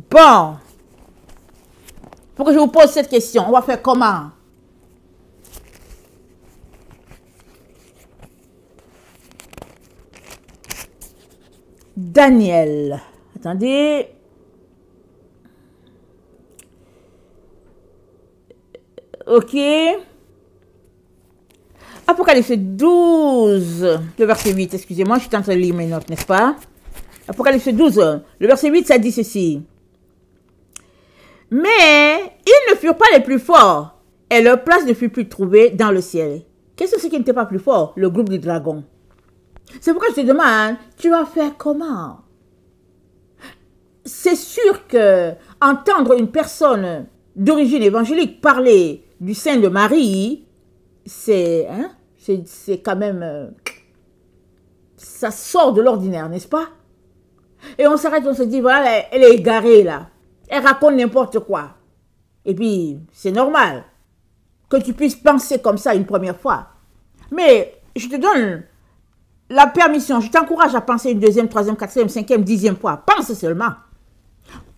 Bon. Il faut que je vous pose cette question. On va faire comment? Daniel. Attendez. Ok. Apocalypse 12, le verset 8. Excusez-moi, je suis en train de lire mes notes, n'est-ce pas? Apocalypse 12, le verset 8, ça dit ceci. Mais ils ne furent pas les plus forts, et leur place ne fut plus trouvée dans le ciel. Qu'est-ce que c'est qui n'était pas plus fort? Le groupe du dragon. C'est pourquoi je te demande, tu vas faire comment? C'est sûr que entendre une personne d'origine évangélique parler du sein de Marie, c'est quand même, ça sort de l'ordinaire, n'est-ce pas? Et on s'arrête, on se dit, voilà, elle est égarée là. Elle raconte n'importe quoi. Et puis, c'est normal que tu puisses penser comme ça une première fois. Mais je te donne la permission, je t'encourage à penser une deuxième, troisième, quatrième, cinquième, 10e fois. Pense seulement.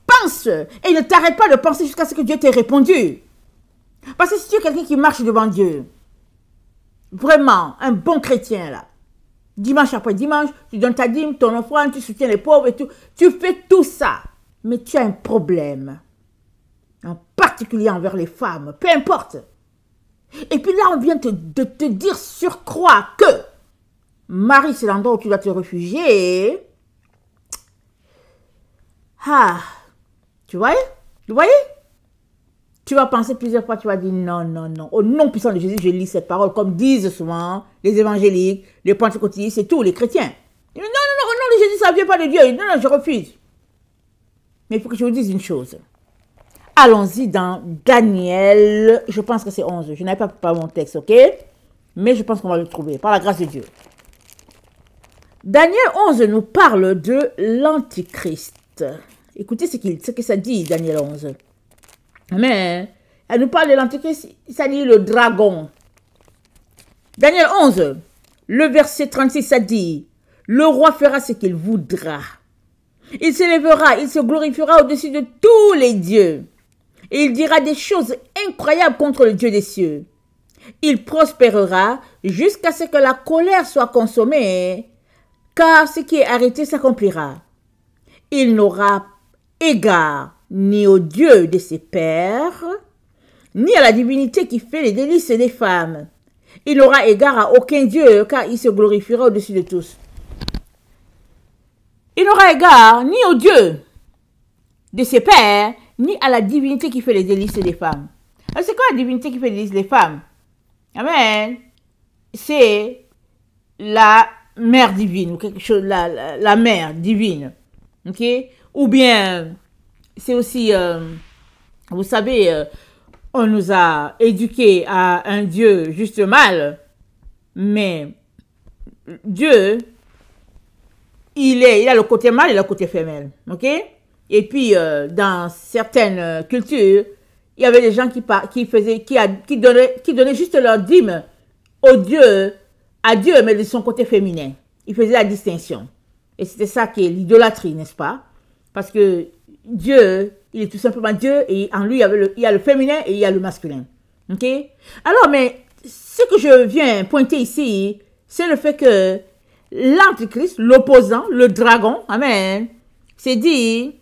Pense. Et ne t'arrête pas de penser jusqu'à ce que Dieu t'ait répondu. Parce que si tu es quelqu'un qui marche devant Dieu, vraiment, un bon chrétien là, dimanche après dimanche, tu donnes ta dîme, ton offrande, tu soutiens les pauvres et tout, tu fais tout ça. Mais tu as un problème, en particulier envers les femmes, peu importe. Et puis là, on vient de te dire sur croix que Marie, c'est l'endroit où tu dois te réfugier. Ah, tu vois? Vous voyez? Tu vas penser plusieurs fois, tu vas dire non, non, non. Au nom puissant de Jésus, je lis cette parole, comme disent souvent les évangéliques, les pentecôtistes, c'est tout, les chrétiens. Ils disent, non, non, non, au nom de Jésus, ça ne vient pas de Dieu. Non, non, je refuse. Mais il faut que je vous dise une chose. Allons-y dans Daniel, je pense que c'est 11. Je n'avais pas préparé mon texte, ok? Mais je pense qu'on va le trouver, par la grâce de Dieu. Daniel 11 nous parle de l'Antichrist. Écoutez ce que ça dit, Daniel 11. Mais elle nous parle de l'Antichrist, ça dit le dragon. Daniel 11, le verset 36, ça dit, le roi fera ce qu'il voudra. Il s'élèvera, il se glorifiera au-dessus de tous les dieux. Et il dira des choses incroyables contre le Dieu des cieux. Il prospérera jusqu'à ce que la colère soit consommée, car ce qui est arrêté s'accomplira. il n'aura égard ni au Dieu de ses pères, ni à la divinité qui fait les délices des femmes. Il n'aura égard à aucun Dieu, car il se glorifiera au-dessus de tous. Il n'aura égard ni au Dieu de ses pères, ni à la divinité qui fait les délices des femmes. Alors, c'est quoi la divinité qui fait les délices des femmes? Amen. C'est la mère divine, ou quelque chose, la mère divine. Ok? Ou bien, c'est aussi, vous savez, on nous a éduqués à un Dieu juste mal, mais Dieu, il a le côté mâle et le côté femelle, ok? Et puis, dans certaines cultures, il y avait des gens qui donnaient juste leur dîme à Dieu, mais de son côté féminin. Ils faisaient la distinction. Et c'était ça qui est l'idolâtrie, n'est-ce pas? Parce que Dieu, il est tout simplement Dieu, et en lui, il y a le féminin et il y a le masculin. Ok? Alors, mais ce que je viens pointer ici, c'est le fait que l'antichrist, l'opposant, le dragon, amen, c'est dit,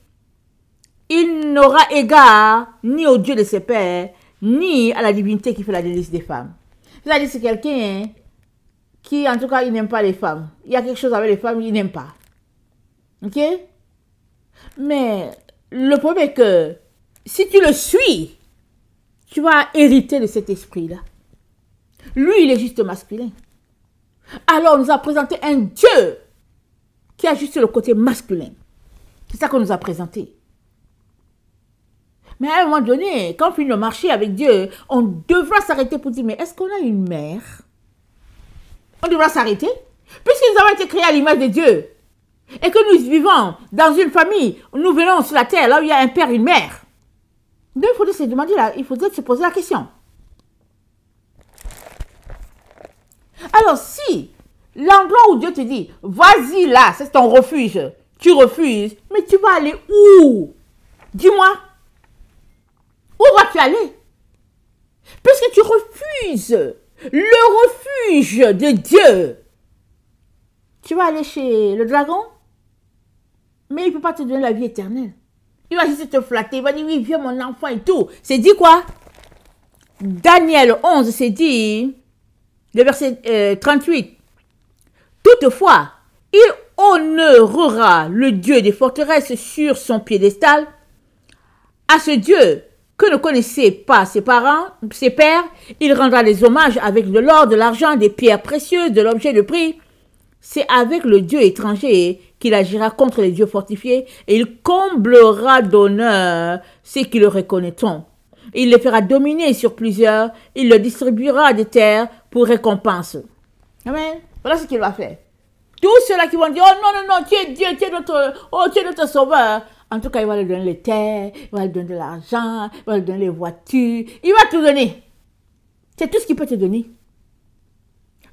il n'aura égard ni au Dieu de ses pères, ni à la divinité qui fait la délice des femmes. C'est-à-dire, c'est quelqu'un qui, en tout cas, il n'aime pas les femmes. Il y a quelque chose avec les femmes, il n'aime pas. Ok? Mais le problème est que si tu le suis, tu vas hériter de cet esprit-là. Lui, il est juste masculin. Alors, on nous a présenté un Dieu qui a juste le côté masculin. C'est ça qu'on nous a présenté. Mais à un moment donné, quand on finit de marcher avec Dieu, on devra s'arrêter pour dire, mais est-ce qu'on a une mère? On devra s'arrêter. Puisque nous avons été créés à l'image de Dieu, et que nous vivons dans une famille, nous venons sur la terre, là où il y a un père et une mère. Donc, il faudrait se demander, il faudrait se poser la question. Alors, si l'endroit où Dieu te dit, vas-y là, c'est ton refuge, tu refuses, mais tu vas aller où? Dis-moi. Où vas-tu aller? Puisque tu refuses le refuge de Dieu, tu vas aller chez le dragon, mais il ne peut pas te donner la vie éternelle. Il va juste te flatter, il va dire, oui, viens mon enfant et tout. C'est dit quoi? Daniel 11, c'est dit, le verset 38. Toutefois, il honorera le Dieu des forteresses sur son piédestal. À ce Dieu que ne connaissaient pas ses parents, ses pères, il rendra des hommages avec de l'or, de l'argent, des pierres précieuses, de l'objet de prix. C'est avec le Dieu étranger qu'il agira contre les dieux fortifiés et il comblera d'honneur ceux qui le reconnaîtront. Il les fera dominer sur plusieurs, il leur distribuera des terres pour récompense. Amen. Voilà ce qu'il va faire. Tous ceux-là qui vont dire, oh non, non, non, tu es Dieu, tu es notre sauveur. En tout cas, il va leur donner les terres, il va leur donner de l'argent, il va leur donner les voitures, il va tout donner. C'est tout ce qu'il peut te donner.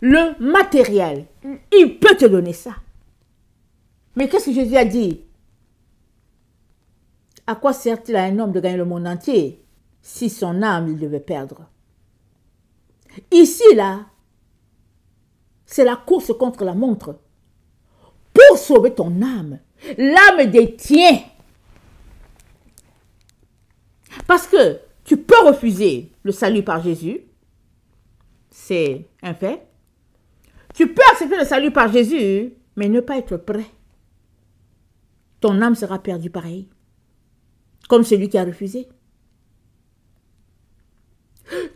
Le matériel, il peut te donner ça. Mais qu'est-ce que Jésus a dit? À quoi sert-il à un homme de gagner le monde entier si son âme il devait perdre? Ici, là, c'est la course contre la montre. Pour sauver ton âme, l'âme des tiens. Parce que tu peux refuser le salut par Jésus. C'est un fait. Tu peux accepter le salut par Jésus, mais ne pas être prêt. Ton âme sera perdue pareil. Comme celui qui a refusé.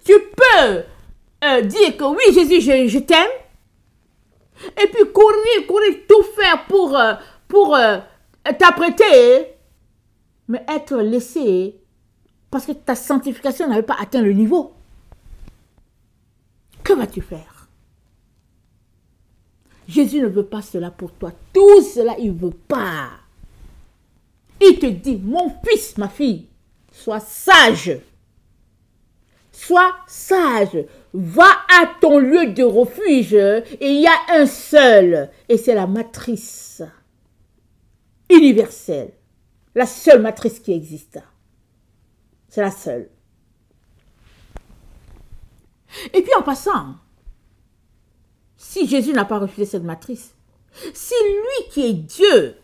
Tu peux dire que oui, Jésus, je t'aime. Et puis courir, tout faire pour t'apprêter. Mais être laissé parce que ta sanctification n'avait pas atteint le niveau. Que vas-tu faire? Jésus ne veut pas cela pour toi. Tout cela, il ne veut pas. Il te dit, mon fils, ma fille, sois sage. Sois sage. Va à ton lieu de refuge et il y a un seul. Et c'est la matrice universelle. La seule matrice qui existe. C'est la seule. Et puis en passant, si Jésus n'a pas refusé cette matrice, si lui qui est Dieu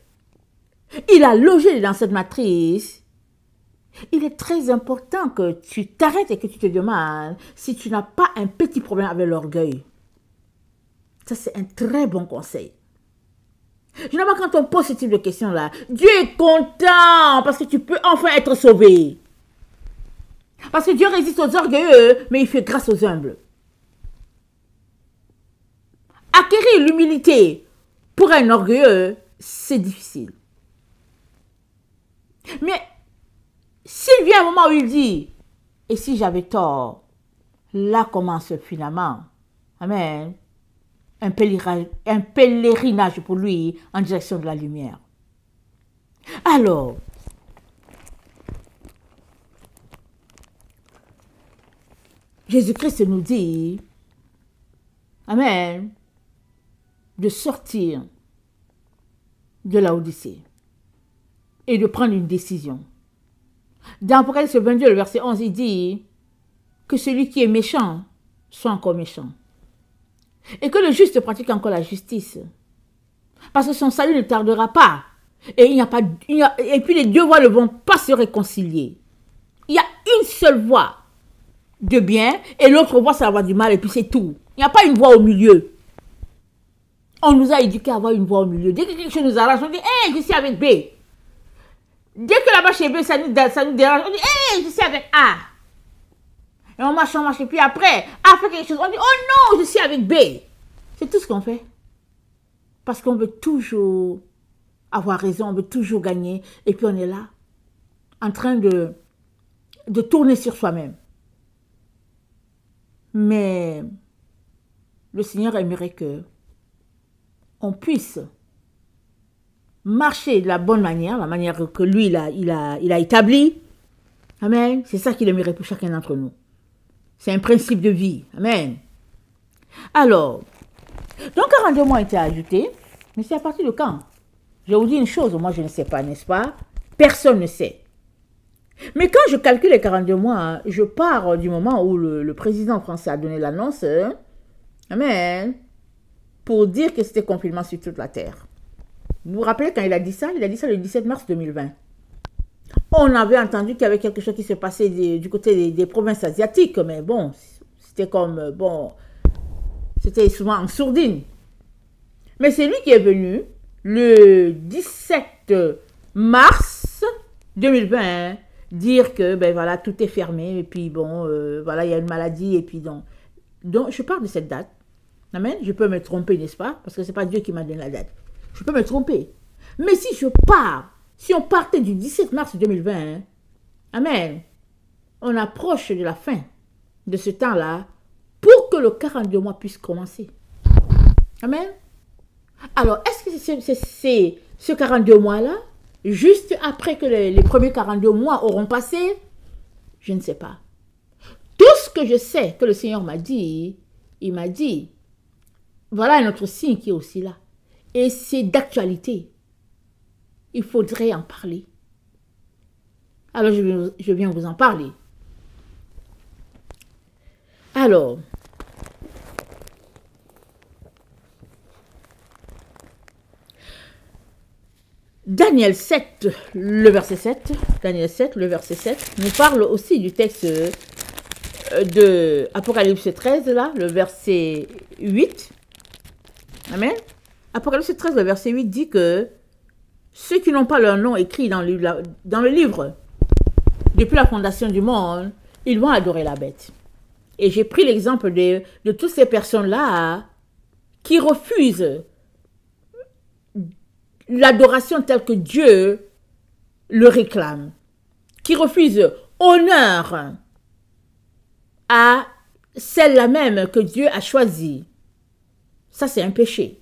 il a logé dans cette matrice. Il est très important que tu t'arrêtes et que tu te demandes si tu n'as pas un petit problème avec l'orgueil. Ça, c'est un très bon conseil. Généralement, quand on pose ce type de questions-là, Dieu est content parce que tu peux enfin être sauvé. Parce que Dieu résiste aux orgueilleux, mais il fait grâce aux humbles. Acquérir l'humilité pour un orgueilleux, c'est difficile. Mais s'il vient un moment où il dit, et si j'avais tort, là commence finalement, amen, un pèlerinage pour lui en direction de la lumière. Alors, Jésus-Christ nous dit, amen, de sortir de la Odyssée et de prendre une décision. Dans Apocalypse 22, le verset 11, il dit que celui qui est méchant soit encore méchant. Et que le juste pratique encore la justice. Parce que son salut ne tardera pas. Et et puis les deux voies ne vont pas se réconcilier. Il y a une seule voie de bien et l'autre voie, c'est la voie du mal et puis c'est tout. Il n'y a pas une voie au milieu. On nous a éduqués à avoir une voie au milieu. Dès que quelque chose nous arrange, on dit « Hey, je suis avec B ». Dès que là-bas chez B, ça nous dérange, on dit « Hey, je suis avec A ». Et on marche, et puis après, fait quelque chose, on dit « Oh non, je suis avec B ». C'est tout ce qu'on fait. Parce qu'on veut toujours avoir raison, on veut toujours gagner. Et puis on est là, en train de tourner sur soi-même. Mais le Seigneur aimerait que on puisse marcher de la bonne manière, la manière que lui, il a établie. Amen. C'est ça qu'il aimerait pour chacun d'entre nous. C'est un principe de vie. Amen. Alors, donc 42 mois ont été ajoutés, mais c'est à partir de quand? Je vous dis une chose, moi je ne sais pas, n'est-ce pas? Personne ne sait. Mais quand je calcule les 42 mois, je pars du moment où le président français a donné l'annonce, amen, pour dire que c'était confinement sur toute la terre. Vous vous rappelez quand il a dit ça? Il a dit ça le 17 mars 2020. On avait entendu qu'il y avait quelque chose qui se passait du côté des provinces asiatiques, mais bon, c'était comme, bon, c'était souvent en sourdine. Mais c'est lui qui est venu le 17 mars 2020 dire que, ben voilà, tout est fermé, et puis bon, voilà, il y a une maladie, et puis donc je parle de cette date. Amen. Je peux me tromper, n'est-ce pas? Parce que ce n'est pas Dieu qui m'a donné la date. Je peux me tromper. Mais si on partait du 17 mars 2020, amen, on approche de la fin de ce temps-là pour que le 42 mois puisse commencer. Amen. Alors, est-ce que c'est ce 42 mois-là, juste après que les premiers 42 mois auront passé? Je ne sais pas. Tout ce que je sais que le Seigneur m'a dit, il m'a dit, voilà un autre signe qui est aussi là. Et c'est d'actualité. Il faudrait en parler. Alors, je viens vous en parler. Alors, Daniel 7, le verset 7, Daniel 7, le verset 7, nous parle aussi du texte de Apocalypse 13, là, le verset 8. Amen. Apocalypse 13, le verset 8 dit que ceux qui n'ont pas leur nom écrit dans le livre, depuis la fondation du monde, ils vont adorer la bête. Et j'ai pris l'exemple de toutes ces personnes-là qui refusent l'adoration telle que Dieu le réclame, qui refusent honneur à celle-là même que Dieu a choisie. Ça, c'est un péché.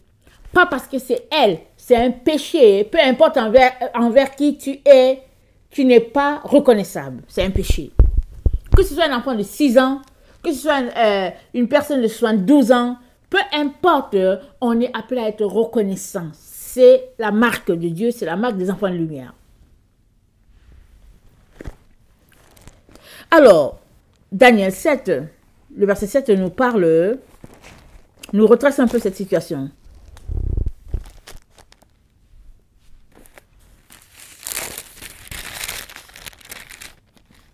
Pas parce que c'est elle, c'est un péché. Peu importe envers qui tu es, tu n'es pas reconnaissable. C'est un péché. Que ce soit un enfant de 6 ans, que ce soit une personne de 72 ans, peu importe, on est appelé à être reconnaissant. C'est la marque de Dieu, c'est la marque des enfants de lumière. Alors, Daniel 7, le verset 7 nous retrace un peu cette situation.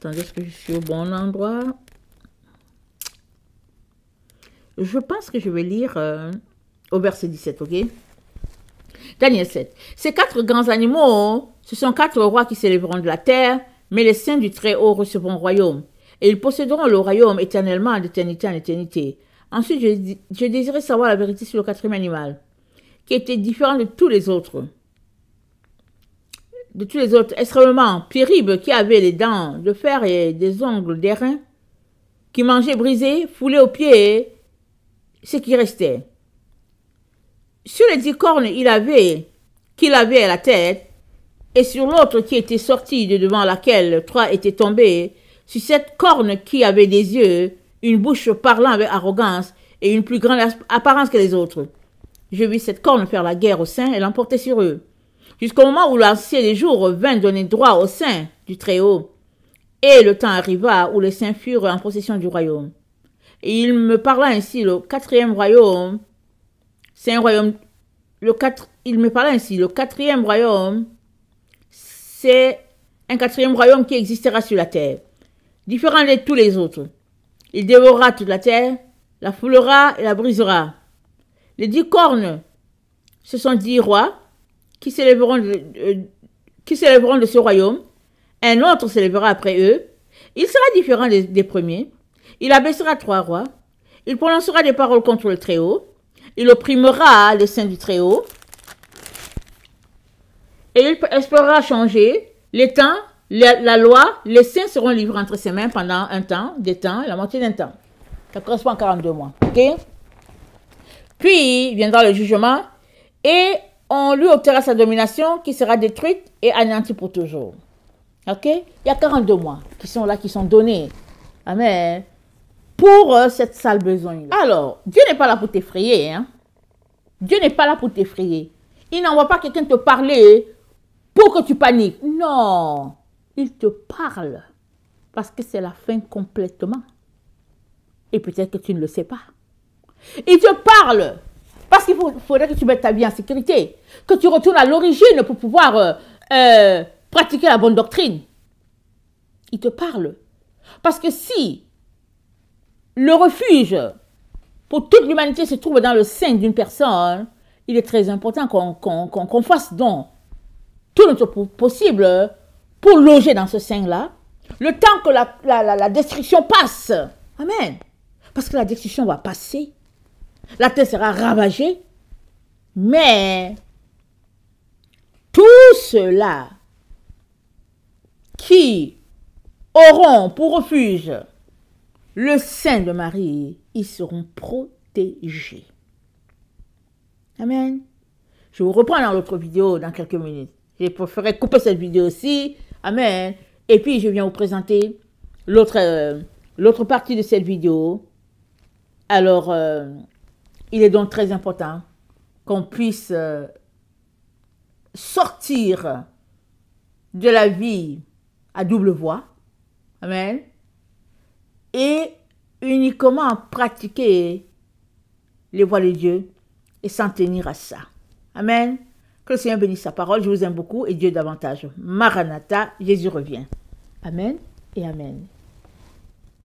Attendez, est-ce que je suis au bon endroit? Je pense que je vais lire au verset 17, ok? Daniel 7. Ces 4 grands animaux, ce sont 4 rois qui s'élèveront de la terre, mais les saints du Très-Haut recevront le royaume. Et ils posséderont le royaume éternellement, d'éternité en éternité. Ensuite, je désirais savoir la vérité sur le 4e animal, qui était différent de tous les autres. De tous les autres, extrêmement terrible, qui avait les dents de fer et des ongles d'airain, qui mangeait brisé, foulé aux pieds, ce qui restait. Sur les 10 cornes qu'il avait à la tête, et sur l'autre qui était sortie de devant laquelle 3 étaient tombés, sur cette corne qui avait des yeux, une bouche parlant avec arrogance et une plus grande apparence que les autres. Je vis cette corne faire la guerre aux saints et l'emporter sur eux, jusqu'au moment où l'ancien des jours vint donner droit aux saints du Très-Haut. Et le temps arriva où les saints furent en possession du royaume. Et il me parla ainsi, le 4e royaume, c'est un royaume, il me parla ainsi, le 4e royaume, c'est un 4e royaume qui existera sur la terre, différent de tous les autres. Il dévorera toute la terre, la foulera et la brisera. Les 10 cornes, ce sont 10 rois qui s'élèveront de ce royaume. Un autre s'élèvera après eux. Il sera différent des premiers. Il abaissera 3 rois. Il prononcera des paroles contre le Très-Haut. Il opprimera les saints du Très-Haut. Et il espérera changer les temps, la loi. Les saints seront livrés entre ses mains pendant un temps, des temps, la moitié d'un temps. Ça correspond à 42 mois. Ok? Puis viendra le jugement et on lui ôtera sa domination qui sera détruite et anéantie pour toujours. Ok? Il y a 42 mois qui sont là, qui sont donnés. Amen. Pour cette sale besogne. Alors, Dieu n'est pas là pour t'effrayer. Hein? Dieu n'est pas là pour t'effrayer. Il n'envoie pas quelqu'un te parler pour que tu paniques. Non. Il te parle parce que c'est la fin complètement. Et peut-être que tu ne le sais pas. Il te parle parce qu'il faudrait que tu mettes ta vie en sécurité. Que tu retournes à l'origine pour pouvoir pratiquer la bonne doctrine. Il te parle. Parce que si le refuge pour toute l'humanité se trouve dans le sein d'une personne, il est très important qu'on fasse donc tout notre possible pour loger dans ce sein-là, le temps que la destruction passe. Amen. Parce que la destruction va passer. La terre sera ravagée. Mais tous ceux-là qui auront pour refuge le sein de Marie, ils seront protégés. Amen. Je vous reprends dans l'autre vidéo dans quelques minutes. J'ai préféré couper cette vidéo-ci. Amen. Et puis, je viens vous présenter l'autre partie de cette vidéo. Alors, il est donc très important qu'on puisse sortir de la vie à double voie. Amen. Et uniquement pratiquer les voies de Dieu et s'en tenir à ça. Amen. Que le Seigneur bénisse sa parole. Je vous aime beaucoup et Dieu davantage. Maranatha, Jésus revient. Amen et amen.